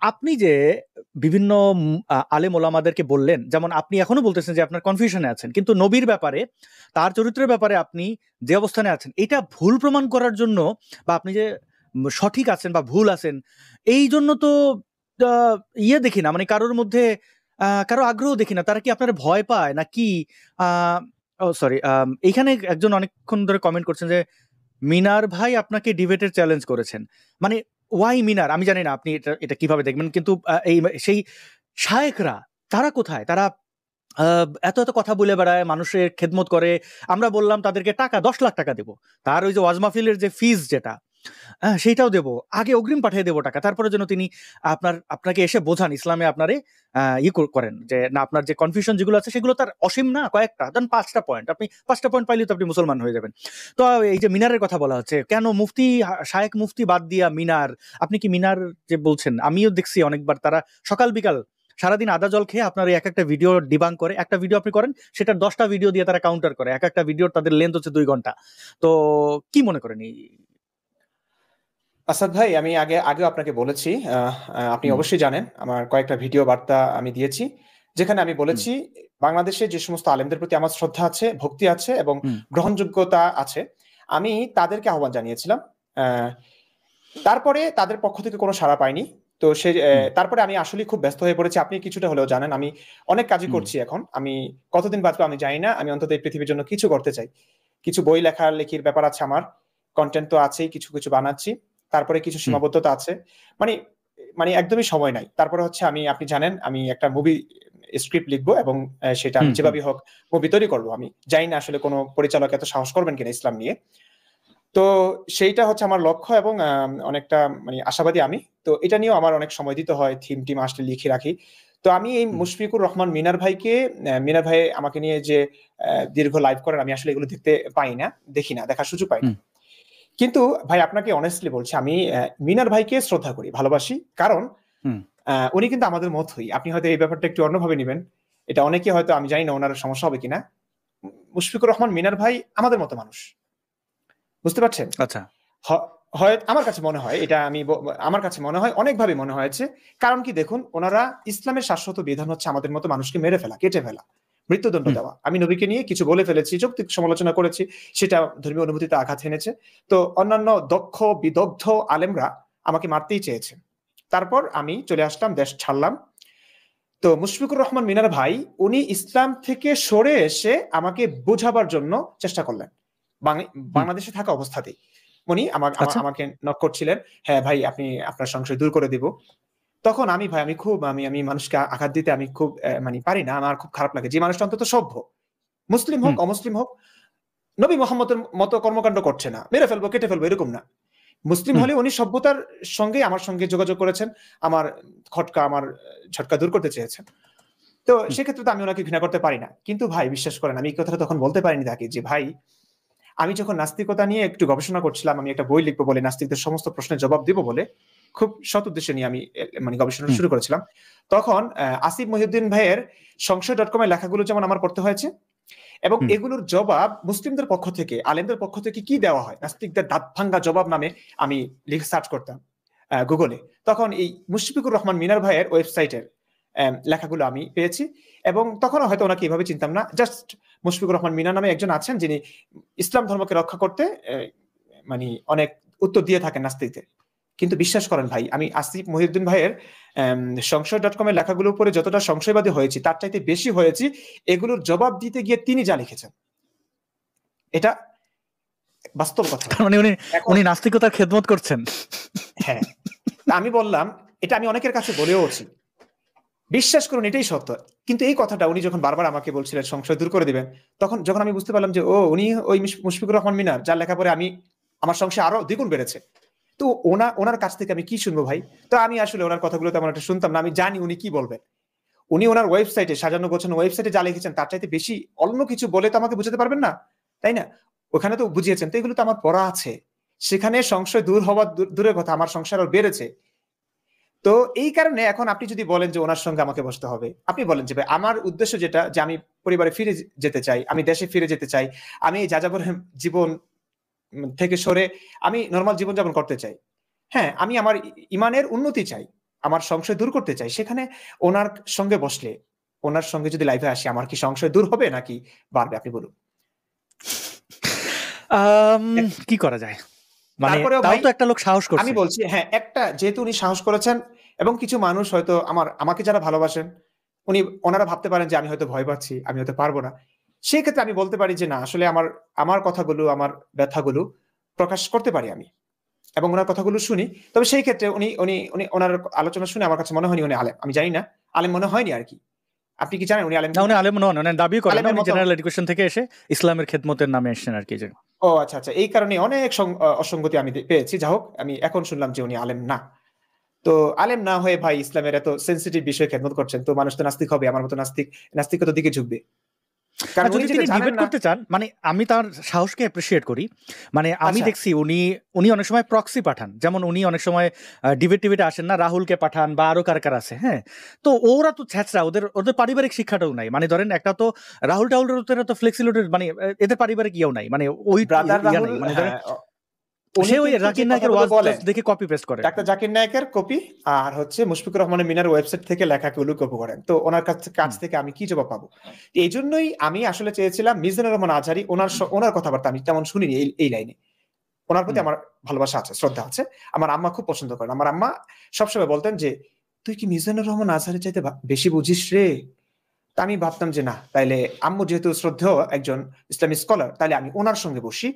আপনি যে বিভিন্ন আলেম ওলামাদেরকে বললেন, যেমন আপনি এখনো বলতেছেন যে আপনার কনফিউশনে আছেন, কিন্তু নবীর ব্যাপারে, তার চরিত্রের ব্যাপারে আপনি যে অবস্থানে আছেন, এটা ভুল প্রমাণ করার জন্য, বা আপনি যে সঠিক আছেন বা ভুল আছেন, এই জন্য তো দেখি না, মানে কারোর মধ্যে কারো আগ্রহ দেখি না। তারা কি আপনার ভয় পায় নাকি? সরি, এইখানে একজন অনেকক্ষণ ধরে কমেন্ট করছেন যে মিনার ভাই আপনাকে ডিবেটের চ্যালেঞ্জ করেছেন, মানে ওয়াই মিনার, আমি জানি না আপনি এটা কিভাবে দেখবেন, কিন্তু এই সেই শায়েখরা তারা কোথায়? তারা এত এত কথা বলে বেড়ায়, মানুষের খেদমত করে। আমরা বললাম তাদেরকে টাকা 10 লাখ টাকা দেবো, তার ওই যে ওয়াজ মাহফিলের যে ফিজ যেটা, সেইটাও দেবো, আগে অগ্রিম পাঠিয়ে দেবো টাকা, তারপরে যেন তিনি আপনাকে এসে বোঝান, ইসলামে আপনারে করেন, যে না আপনার যে কনফিউশন যেগুলো আছে সেগুলো তার অসীম না, কয়েকটা, দেন 5টা পয়েন্ট, আপনি 5টা পয়েন্ট পাইলে তো আপনি মুসলমান হয়ে যাবেন। তো এই যে মিনারের কথা বলা হচ্ছে, কেন মুফতি, শায়েখ মুফতি বাদ দিয়া মিনার? আপনি কি মিনার যে বলছেন, আমিও দেখছি অনেকবার, তারা সকাল বিকাল সারাদিন আদা জল খেয়ে আপনার এক একটা ভিডিও ডিবাং করে, একটা ভিডিও আপনি করেন, সেটার 10টা ভিডিও দিয়ে তারা কাউন্টার করে, এক একটা ভিডিওর তাদের লেন্থ হচ্ছে 2 ঘন্টা। তো কি মনে করেন? আসাদ ভাই, আমি আগেও আপনাকে বলেছি, আপনি অবশ্যই জানেন, আমার কয়েকটা ভিডিও বার্তা আমি দিয়েছি, যেখানে আমি বলেছি বাংলাদেশে যে সমস্ত আলেমদের প্রতি আমার শ্রদ্ধা আছে, ভক্তি আছে এবং গ্রহণযোগ্যতা আছে, আমি তাদেরকে আহ্বান জানিয়েছিলাম। তারপরে তাদের পক্ষ থেকে কোনো সাড়া পাইনি। তো তারপরে আমি আসলে খুব ব্যস্ত হয়ে পড়েছি, আপনি কিছুটা হলেও জানেন, আমি অনেক কাজই করছি এখন। আমি কতদিন বাঁচবো আমি জানি না, আমি অন্তত এই পৃথিবীর জন্য কিছু করতে চাই। কিছু বই লেখালেখির ব্যাপার আছে, আমার কন্টেন্ট তো আছেই, কিছু কিছু বানাচ্ছি, তারপরে কিছু সীমাবদ্ধতা আছে, মানে একদমই সময় নাই। তারপরে হচ্ছে আপনি জানেন আমি একটা মুভি স্ক্রিপ্ট লিখবো, এবং সেটা আমি যেভাবে হোক মুভি তৈরি করবো। আমি জানি না আসলে কোনো পরিচালক এত সাহস করবেন কিনা ইসলাম নিয়ে। তো সেইটা হচ্ছে আমার লক্ষ্য, এবং অনেকটা মানে আশাবাদী আমি। তো এটা নিয়েও আমার অনেক সময় দিতে হয়, থিম টিম আসলে লিখে রাখি। তো আমি এই মুশফিকুর রহমান মিনার ভাই আমাকে নিয়ে যে দীর্ঘ লাইভ করেন, আমি আসলে এগুলো দেখতে পাই না, দেখি না, দেখার সুযোগ পাই না। কিন্তু ভাই আপনাকে অনেস্টলি বলছি, আমি মিনার ভাইকে শ্রদ্ধা করি, ভালোবাসি, কারণ উনি কিন্তু আমাদের মতই। আপনি হয়তো এই ব্যাপারটা একটু অন্যভাবে নেবেন, এটা অনেকে হয়তো, আমি জানি না ওনার সমস্যা হবে কিনা। মুশফিকুর রহমান মিনার ভাই আমাদের মতো মানুষ, বুঝতে পারছেন? আচ্ছা, হয় আমার কাছে মনে হয়, আমার কাছে মনে হয়, অনেকভাবে মনে হয়েছে। কারণ কি দেখুন, ওনারা ইসলামের শাশ্বত বিধান হচ্ছে আমাদের মতো মানুষকে মেরে ফেলা, কেটে ফেলা, মৃত্যুদণ্ড দেওয়া। আমি নবীকে নিয়ে কিছু বলে ফেলেছি, যৌক্তিক সমালোচনা করেছি, সেটা ধর্মীয় অনুভূতিতে আঘাত এনেছে। তো অন্যান্য দক্ষ বিদগ্ধ আলেমরা আমাকে মারতেই চেয়েছে। তারপর আমি চলে আসলাম, দেশ ছাড়লাম। তো মুশফিকুর রহমান মিনার ভাই উনি ইসলাম থেকে সরে এসে আমাকে বোঝাবার জন্য চেষ্টা করলেন বাংলাদেশে থাকা অবস্থাতেই। উনি আচ্ছা। আমাকে নক করছিলেন, হ্যাঁ ভাই আপনি আপনার সংশয় দূর করে দিব। তখন আমি খুব আমি মানুষকে আঘাত দিতে আমি খুব মানে পারি না, আমার খুব খারাপ লাগে। যে মানুষটা অন্তত সভ্য, মুসলিম হোক অমুসলিম হোক, নবী মোহাম্মদের মতো কর্মকাণ্ড করছে না, মেরে ফেলবো কেটে ফেলবো এরকম না। মুসলিম হলে উনি সভ্যতার সঙ্গে আমার সঙ্গে যোগাযোগ করেছেন, আমার আমার ঝটকা দূর করতে চেয়েছেন। তো সেক্ষেত্রে তো আমি ওনাকে ঘৃণা করতে পারি না। কিন্তু ভাই বিশ্বাস করেন, আমি এই কথাটা তখন বলতে পারিনি তাকে, যে ভাই আমি যখন নাস্তিকতা নিয়ে একটু গবেষণা করছিলাম, আমি একটা বই লিখবো বলে, নাস্তিকদের সমস্ত প্রশ্নের জবাব দিব বলে, খুব সৎ উদ্দেশ্যে নিয়ে আমি মানে গবেষণা শুরু করেছিলাম। তখন আসিফ মহিউদ্দিন ভাইয়ের সংশয়.com এর লেখাগুলো যেমন আমার পড়তে হয়েছে, এবং এগুলোর জবাব মুসলিমদের পক্ষ থেকে, আলেমদের পক্ষ থেকে কি দেওয়া হয়, নাস্তিকদের দাঁত ভাঙ্গা জবাব নামে আমি লিখে সার্চ করতাম গুগলে। তখন এই মুশফিকুর রহমান মিনার ভাইয়ের ওয়েবসাইটের লেখাগুলো আমি পেয়েছি। এবং তখন হয়তো ওনাকে এইভাবে চিনতাম না, জাস্ট মুশফিকুর রহমান মিনার নামে একজন আছেন যিনি ইসলাম ধর্মকে রক্ষা করতে মানে অনেক উত্তর দিয়ে থাকেন নাস্তিকদের। কিন্তু বিশ্বাস করেন ভাই, আমি আসিফ মহিউদ্দিন ভাইয়ের সংশয়.com এর লেখাগুলোর উপরে যতটা সংশয়বাদী হয়েছি, তার চাইতে বেশি হয়েছি এগুলোর জবাব দিতে গিয়ে তিনি যা লিখেছেন। এটা বাস্তব কথা। মানে উনি নাস্তিকতার খেদমত করছেন। হ্যাঁ, আমি বললাম, এটা আমি অনেকের কাছে বলেওছি, বিশ্বাস করুন এটাই সত্য। কিন্তু এই কথাটা উনি যখন বারবার আমাকে বলছিলেন সংশয় দূর করে দিবেন, তখন যখন আমি বুঝতে পারলাম যে উনি ওই মুশফিকুর রহমান মিনার, যার লেখা পরে আমার সংশয় আরো দ্বিগুণ বেড়েছে। তো ওনার কাছ থেকে আমি কি শুনবো ভাই? তো আমি আসলে ওনার কথাগুলো তেমন একটা শুনতাম না, আমি জানি উনি কি বলবেন। উনি ওনার ওয়েবসাইটে, সাজানো গোছানো ওয়েবসাইটে যা লিখেছেন, তার চাইতে বেশি অন্য কিছু বলে তো আমাকে বুঝাতে পারবেন না, তাই না? ওখানে তো বুঝিয়েছেন, তো এগুলো তো আমার পড়া আছে। সেখানে সংশয় দূর হওয়ার দূরের কথা, আমার সংশয় আরো বেড়েছে। তো এই কারণে এখন আপনি যদি বলেন যে ওনার সঙ্গে আমাকে বসতে হবে, আপনি বলেন যে ভাই আমার উদ্দেশ্য যেটা, যে আমি পরিবারে ফিরে যেতে চাই, আমি দেশে ফিরে যেতে চাই, আমি যাযাবর জীবন থেকে সরে আমি নর্মাল জীবনযাপন করতে চাই। হ্যাঁ, আমি আমার ইমানের উন্নতি চাই, আমার সংশয় দূর করতে চাই। সেখানে ওনার সঙ্গে বসলে, ওনার সঙ্গে যদি লাইভে আসি, আমার কি সংশয় দূর হবে নাকি বাড়বে? আপনি বলুন। কি করা যায়? মানে তাও তো একটা লোক সাহস করছে। আমি বলছি, হ্যাঁ, একটা যেহেতু উনি সাহস করেছেন, এবং কিছু মানুষ হয়তো আমাকে যারা ভালোবাসেন, ওনারা ভাবতে পারেন যে আমি হয়তো ভয় পাচ্ছি, আমি হয়তো পারবো না। সেই ক্ষেত্রে আমি বলতে পারি যে না, আসলে আমার কথাগুলো, আমার ব্যথাগুলো প্রকাশ করতে পারি আমি, এবং ওনার কথাগুলো শুনি। তবে সেই ক্ষেত্রে উনি ওনার আলোচনা শুনে আমার কাছে মনে হয়নি উনি আলেম। আমি জানি না, আলেম মনে হয়নি আর কি। আপনি কি জানেন উনি আলেম? না, উনি আলেম নন, উনি দাবি করেন উনি জেনারেল এডুকেশন থেকে এসে ইসলামের খেদমতের নামে এসেছেন আর কি। ও আচ্ছা আচ্ছা, এই কারণে অনেক অসঙ্গতি আমি পেয়েছি। যা হোক, আমি এখন শুনলাম যে উনি আলেম না। তো আলেম না হয়ে ভাই ইসলামের এত সেন্সিটিভ বিষয় খেদমত করছেন, তো মানুষ তো নাস্তিক হবে, আমার মতো নাস্তিকতার দিকে ঝুঁকবে। যদি তিনি ডিবেট করতে চান, মানে আমি তার সাহসকে অ্যাপ্রিশিয়েট করি। মানে আমি দেখছি উনি অনেক সময় প্রক্সি পাঠান, যেমন উনি অনেক সময় ডিবেটে আসেন না, রাহুলকে পাঠান বা আরো কার আছে। হ্যাঁ, তো ওরা তো ছ্যাঁচড়া, ওদের পারিবারিক শিক্ষাটাও নাই। মানে ধরেন একটা তো রাহুলের তো ফ্লেক্সিবিলিটি, মানে এদের পারিবারিক ইয়েও নাই, মানে ওই মানে ধরেন জাকির নায়কের ওয়াজ দেখে কপি পেস্ট করে, ডাক্তার জাকির নায়কের কপি, আর হচ্ছে মুশফিকুর রহমান মিনার ওয়েবসাইট থেকে লেখাগুলো কপি করেন। তো ওনার কাছ থেকে আমি কি জবাব পাবো? এই জন্যই আমি আসলে চেয়েছিলাম মিজানুর রহমান আজহারী, ওনার কথাবার্তা আমি তেমন শুনিনি এই লাইনে। ওনার প্রতি আমার ভালোবাসা আছে, শ্রদ্ধা আছে। আমার আম্মা খুব পছন্দ করেন। আমার আম্মা সবসময় বলতেন যে তুই কি মিজানুর রহমান আজহারীর চাইতে বেশি বুঝিস রে? তা আমি ভাবতাম যে না, তাইলে আম্মু যেহেতু শ্রদ্ধেয় একজন ইসলামিক স্কলার, তাহলে আমি ওনার সঙ্গে বসি,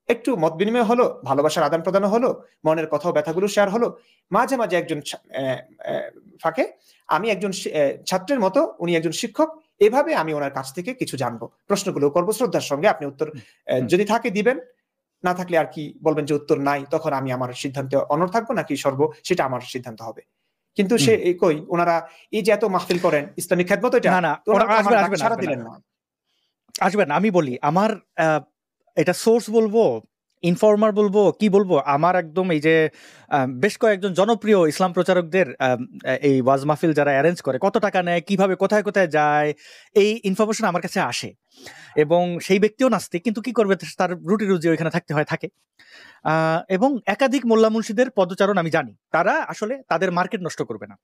একটু মত বিনিময় হলো, ভালোবাসার আদান প্রদান হলো, মনের কথা ব্যথাগুলো শেয়ার হলো, মাঝে মাঝে একজন ফাঁকে আমি একজন ছাত্রের মতো, উনি একজন শিক্ষক, এভাবে আমি ওনার কাছ থেকে কিছু জানবো, প্রশ্নগুলো করবো শ্রদ্ধার সঙ্গে। আপনি উত্তর যদি থাকে দিবেন, না থাকলে আর কি বলবেন যে উত্তর নাই, তখন আমি আমার সিদ্ধান্তে অনড় থাকবো, নাকি সেটা আমার সিদ্ধান্ত হবে। কিন্তু সে কই, ওনারা এই যে এত মাহফিল করেন ইসলামিক খেদমত, এটা সারা দিলেন না। আসবেন, আমি বলি আমার এটা সোর্স বলবো, ইনফর্মার বলবো, কি বলবো, আমার একদম এই যে বেশ কয়েকজন জনপ্রিয় ইসলাম প্রচারকদের এই ওয়াজ মাহফিল যারা অ্যারেঞ্জ করে, কত টাকা নেয়, কিভাবে কোথায় কোথায় যায়, এই ইনফরমেশন আমার কাছে আসে। এবং সেই ব্যক্তিও নাস্তিক, কিন্তু কি করবে, তার রুটি রুজি ওইখানে থাকতে হয়, থাকে। এবং একাধিক মোল্লা মুন্সিদের পদচারণ আমি জানি, তারা আসলে তাদের মার্কেট নষ্ট করবে না।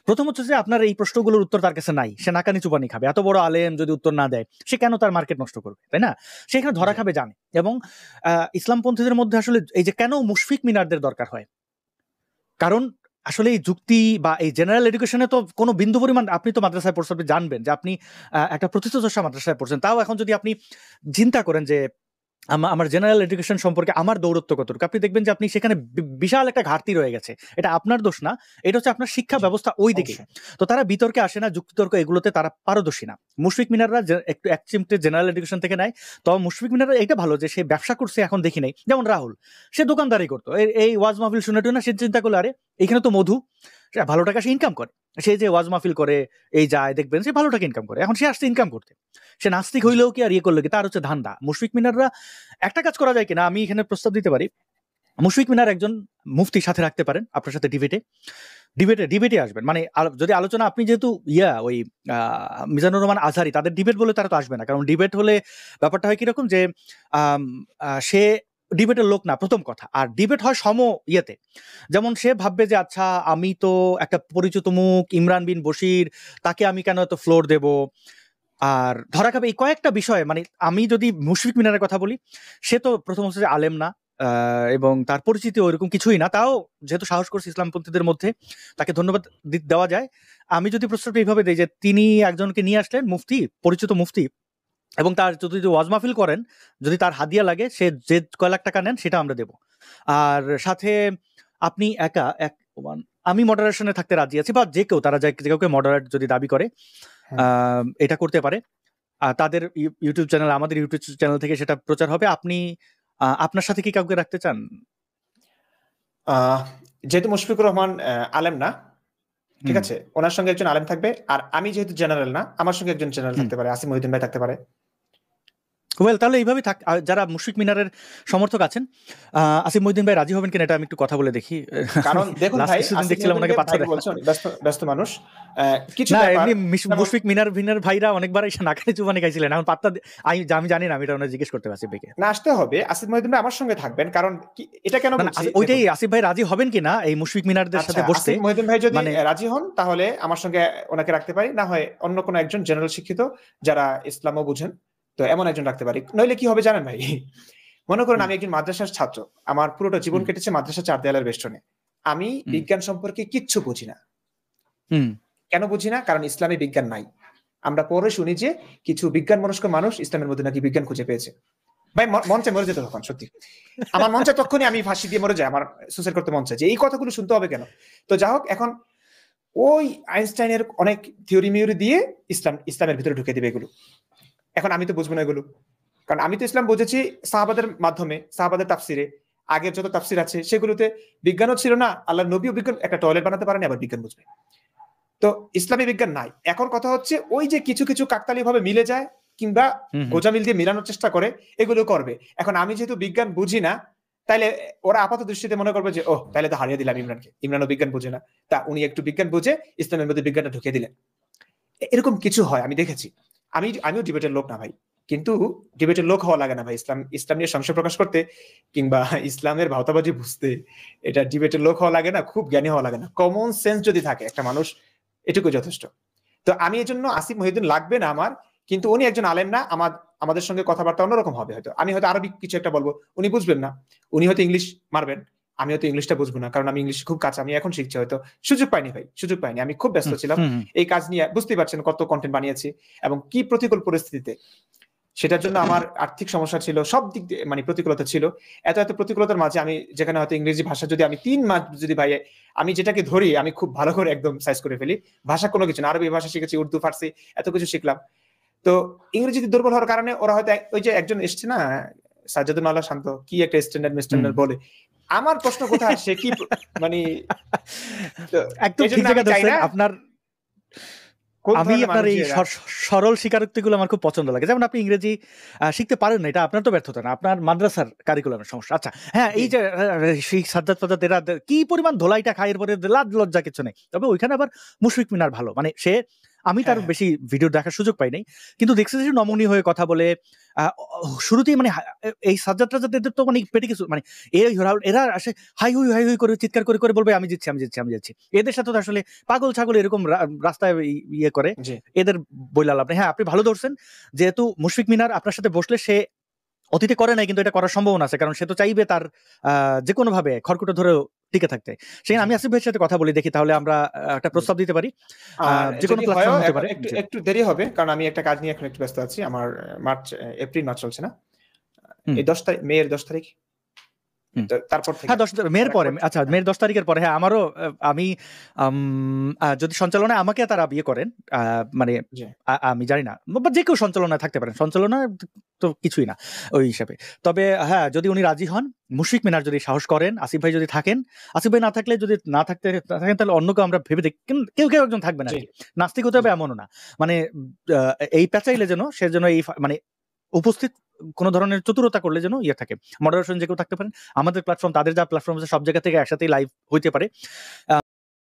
প্রথম হচ্ছে যে আপনার এই প্রশ্নগুলোর উত্তর তার কাছে নাই, সে নাকানি চুপানি খাবে। এত বড় আলেম যদি উত্তর না দেয়, সে কেন তার মার্কেট নষ্ট করবে, তাই না? সেখানে ধরা খাবে জানে। এবং ইসলামপন্থীদের মধ্যে আসলে এই যে কেন মুশফিক মিনারদের দরকার হয়, কারণ আসলে এই যুক্তি বা এই জেনারেল এডুকেশনে তো কোনো বিন্দু পরিমাণ, আপনি তো মাদ্রাসায় পড়ছেন, আপনি জানবেন যে আপনি একটা প্রতিষ্ঠা মাদ্রাসায় পড়ছেন, তাও এখন যদি আপনি চিন্তা করেন যে আমার জেনারেল এডুকেশন সম্পর্কে আমার দৌরত্ব কতটুকু, আপনি দেখবেন যে আপনি সেখানে বিশাল একটা ঘাটতি রয়ে গেছে। এটা আপনার দোষ না, এটা হচ্ছে আপনার শিক্ষা ব্যবস্থা ওই দিকে। তো তারা বিতর্কে আসে না, যুক্তিতর্ক এগুলোতে তারা পারদর্শী না। মুশফিক মিনাররা একটু এক চিমটে জেনারেল এডুকেশন থেকে নেয়। তো মুশফিক মিনাররা এটা ভালো যে সে ব্যবসা করছে, এখন দেখি নেই। যেমন রাহুল, সে দোকানদারি করতো, এই ওয়াজ মাহফিল শুনে না, সে চিন্তা করলো আরে এখানে তো মধু, ভালো টাকা সে ইনকাম করে, সে যে ওয়াজ মাহফিল করে এই যায় দেখবেন সে ভালো টাকা ইনকাম করে, এখন সে আসছে ইনকাম করতে। সে নাস্তিক হইলেও কি আর ইয়ে করলো কি, তার হচ্ছে ধান্দা। মুশফিক মিনাররা একটা কাজ করা যায় কিনা, আমি এখানে প্রস্তাব দিতে পারি, মুশফিক মিনার একজন মুফতির সাথে রাখতে পারেন আপনার সাথে ডিবেটে আসবেন। মানে যদি আলোচনা, আপনি যেহেতু ওই মিজানুর রহমান আজহারি, তাদের ডিবেট বলে তারা তো আসবে না, কারণ ডিবেট হলে ব্যাপারটা হয় কিরকম যে সে ডিবেটের লোক না, প্রথম কথা। আর ডিবেট হয় ইয়েতে, যেমন সে ভাববে যে আচ্ছা আমি তো একটা পরিচিত মুখ ইমরান বিন বশির, তাকে আমি কেন এত ফ্লোর দেব, আর ধরা খাবে এই কয়েকটা বিষয়ে। মানে আমি যদি মুশফিক মিনারের কথা বলি, সে তো প্রথম হচ্ছে যে আলেম না, এবং তার পরিচিতি ওইরকম কিছুই না, তাও যেহেতু সাহস করছে ইসলামপন্থীদের মধ্যে, তাকে ধন্যবাদ দেওয়া যায়। আমি যদি প্রস্তাবটা এইভাবে দিই যে তিনি একজনকে নিয়ে আসলেন মুফতি, পরিচিত মুফতি, এবং তার যদি ওয়াজ মাহফিল করেন, যদি তার হাদিয়া লাগে, সে যে কয় লাখ টাকা নেন সেটা আমরা দেব। আর সাথে আপনি আমি মডারেশনে থাকতে রাজি আছি, বা যে কেউ, তারা যে কাউকে মডারেট যদি দাবি করে এটা করতে পারে। তাদের ইউটিউব চ্যানেল, আমাদের ইউটিউব চ্যানেল থেকে সেটা প্রচার হবে। আপনি আপনার সাথে কি কাউকে রাখতে চান? যেহেতু মুশফিকুর রহমান আলেম না, ঠিক আছে, ওনার সঙ্গে একজন আলেম থাকবে। আর আমি যেহেতু জেনারেল না, আমার সঙ্গে একজন জেনারেল থাকতে পারে, আসিফ মহিউদ্দিন ভাই থাকতে পারে। ওয়েল, তাহলে এইভাবে থাক। যারা মুশফিক মিনারের সমর্থক আছেন, আসিফ মহিউদ্দিন ভাই রাজি হবেন কিনা এটা আমি একটু কথা বলে দেখি। কারণ দেখুন ভাই, দেখছিলাম ওনাকে ব্যস্ত মানুষ, কিছু না এমনি মুশফিক মিনার ভাইরা অনেকবার এসে নাকানি চুবানি খাইছিলেন, এখন পাত্তা আমি জানি না, আমি এটা ওনাকে জিজ্ঞেস করতে পারছি ভাইকে। না, আসতে হবে, আসিফ মহিউদ্দিন ভাই আমার সঙ্গে থাকবেন। কারণ এটা কেন বলছি, ওইটাই, আসিফ ভাই রাজি হবেন কিনা এই মুশফিক মিনারদের সাথে বসতে? আসিফ মহিউদ্দিন ভাই যদি রাজি হন তাহলে আমার সঙ্গে ওনাকে রাখতে পারি, না হয় অন্য কোনো একজন জেনারেল শিক্ষিত যারা ইসলামও বুঝেন, তো এমন একজন রাখতে পারি। নইলে কি হবে জানেন ভাই, মনে করেন আমি একজন মাদ্রাসার ছাত্র, আমার পুরোটা জীবন কেটেছে মাদ্রাসা চার দেয়ালের বেষ্টনে, আমি বিজ্ঞান সম্পর্কে কিচ্ছু বুঝি না। কেন বুঝি না? কারণ ইসলামে বিজ্ঞান নাই। আমরা পরে শুনি যে কিছু বিজ্ঞান মনস্ক মানুষ ইসলামের মধ্যে নাকি বিজ্ঞান খুঁজে পেয়েছে। ভাই মঞ্চে মরে যেত তখন, সত্যি আমার মঞ্চে তখনই আমি ফাঁসি দিয়ে মরে যাই, আমার সুসাইড করতে মন চায় যে এই কথাগুলো শুনতে হবে কেন। তো যা হোক, এখন ওই আইনস্টাইনের অনেক থিওরি মিওরি দিয়ে ইসলামের ভিতরে ঢুকে দিবে এগুলো। এখন আমি তো বুঝবো না এগুলো, কারণ আমি তো ইসলাম বুঝেছি সাহাবাদের মাধ্যমে, সাহাবাদের তাফসিরে। আগের যত তাফসির আছে সেগুলোতে বিজ্ঞানও ছিল না, আল্লাহ নবীও বিজ্ঞান, একটা টয়লেট বানাতে পারেনি, আবার বিজ্ঞান বুঝবে। তো ইসলামী বিজ্ঞান নাই। এখন কথা হচ্ছে ওই যে কিছু কিছু কাকতালীয় ভাবে মিলে যায়, কিংবা গোজামিল দিয়ে মিলানোর চেষ্টা করে, এগুলো করবে। এখন আমি যেহেতু বিজ্ঞান বুঝি না, তাইলে ওরা আপাত দৃষ্টিতে মনে করবে যে তাহলে তো হারিয়ে দিলাম ইমরানকে, ইমরানও বিজ্ঞান বুঝে না, তা উনি একটু বিজ্ঞান বুঝে ইসলামের মধ্যে বিজ্ঞানটা ঢুকিয়ে দিলেন। এরকম কিছু হয়, আমি দেখেছি। আমিও ডিবেটের লোক না ভাই, কিন্তু ডিবেটের লোক হওয়া লাগে না ভাই ইসলাম নিয়ে সংশয় প্রকাশ করতে, কিংবা ইসলামের ভাওতাবাজি বুঝতে। এটা ডিবেটের লোক হওয়া লাগে না, খুব জ্ঞানী হওয়া লাগে না, কমন সেন্স যদি থাকে একটা মানুষ, এটুকু যথেষ্ট। তো আমি এই জন্য আসিফ মহিউদ্দিন লাগবে না আমার, কিন্তু উনি একজন আলেম না, আমাদের সঙ্গে কথাবার্তা অন্যরকম হবে। হয়তো আমি হয়তো আরবি কিছু একটা বলবো, উনি বুঝবেন না, উনি হয়তো ইংলিশ মারবেন, আমি হয়তো ইংলিশটা বুঝবো না, কারণ আমি ইংলিশ খুব কাছে, আমি এখন শিখছি, হয়তো সুযোগ পাইনি ভাই, সুযোগ পাইনি, আমি খুব ব্যস্ত ছিলাম এই কাজ নিয়ে। বুঝতেই পারছেন কত কন্টেন্ট বানিয়েছি এবং কি প্রতিকূল পরিস্থিতিতে, সেটার জন্য আমার আর্থিক সমস্যা ছিল, সব দিক দিয়ে মানে প্রতিকূলতা ছিল। এত প্রতিকূলতার মাঝে আমি যেখানে হয়তো ইংরেজি ভাষা যদি আমি 3 মাস যদি ভাই আমি যেটাকে ধরি, আমি খুব ভালো করে একদম সাইজ করে ফেলি। ভাষা কোনো কিছু না, আরবি ভাষা শিখেছি, উর্দু, ফার্সি, এত কিছু শিখলাম। তো ইংরেজিতে দুর্বল হওয়ার কারণে ওরা হয়তো ওই যে একজন এসছে না সাজ্জাদুল মাওলা শান্ত, কি একটা স্ট্যান্ডার্ড মিস্ট্যান্ডার্ড বলে, আমার প্রশ্ন কোথায় সে কি মানে একদম ঠিক জায়গা ধরছেন আপনার। আমি আপনার এই সরল স্বীকারোক্তিগুলো আমার খুব পছন্দ লাগে। যেমন আপনি ইংরেজি শিখতে পারেন না, এটা আপনার তো ব্যর্থতা না, আপনার মাদ্রাসার কারিকুলামের সমস্যা। আচ্ছা হ্যাঁ, এই যে সাজ্জাদ ফাজ্জাদ এরা কি পরিমাণ ধোলাইটা খায়, এর পরে লাজ লজ্জা কিছু নেই। তবে ওইখানে আবার মুশফিক মিনার ভালো, মানে সে, আমি তার বেশি ভিডিও দেখার সুযোগ পাই নাই, কিন্তু দেখছি যে নমনীয় হয়ে কথা বলে। শুরুতেই মানে এই সাজ্জাদ টাজ্জাদ এদের তো মানে পেটে কিছু মানে এরা আসে হাই হুই করে চিৎকার করে করে বলবে আমি জিতছি। এদের সাথে তো আসলে পাগল ছাগল এরকম রাস্তায় ইয়ে করে, এদের বইলা লাভ নেই। হ্যাঁ, আপনি ভালো ধরছেন, যেহেতু মুশফিক মিনার আপনার সাথে বসলে সে অতীতে করে নাই, কিন্তু এটা করার সম্ভাবনা আছে, কারণ সে তো চাইবে তার যে কোনো ভাবে খড়কুটো ধরেও টিকে থাকতে। সেখানে আমি আসিফ ভাইয়ের সাথে কথা বলি, দেখি তাহলে আমরা একটা প্রস্তাব দিতে পারি, আর যে কোনো যদি প্ল্যাটফর্ম হয়ও হতে পারে। একটু একটু দেরি হবে, কারণ আমি একটা কাজ নিয়ে এখন একটু ব্যস্ত আছি। আমার এপ্রিল মাস চলছে না, এই 10 তারিখ, মেয়ের 10 তারিখ, তারপর থেকে। হ্যাঁ, 10 মের পরে, আচ্ছা মের 10 তারিখের পরে। হ্যাঁ, আমারও আমি যদি সঞ্চালনায় আমাকে তারা বিয়ে করেন, মানে আমি জানি না, বা যে কেউ সঞ্চালনায় থাকতে পারেন, সঞ্চালনা তো কিছুই না ওই হিসাবে। তবে হ্যাঁ, যদি উনি রাজি হন, মুশফিক মিনার যদি সাহস করেন, আসিফ ভাই যদি থাকেন, আসিফ ভাই না থাকলে, যদি না থাকেন তাহলে অন্য কেউ আমরা ভেবে দেখি, কেউ কেউ একজন থাকবেন আর কি। নাস্তিক হতে হবে এমনও না, মানে এই প্যাচাইলে যেন সে যেন এই মানে উপস্থিত কোনো ধরনের চতুরতা করলে যেন ইয়ে থাকে, মডারেশন যে কেউ থাকতে পারেন। আমাদের প্ল্যাটফর্ম, তাদের যা প্ল্যাটফর্ম আছে, সব জায়গা থেকে একসাথে লাইভ হইতে পারে।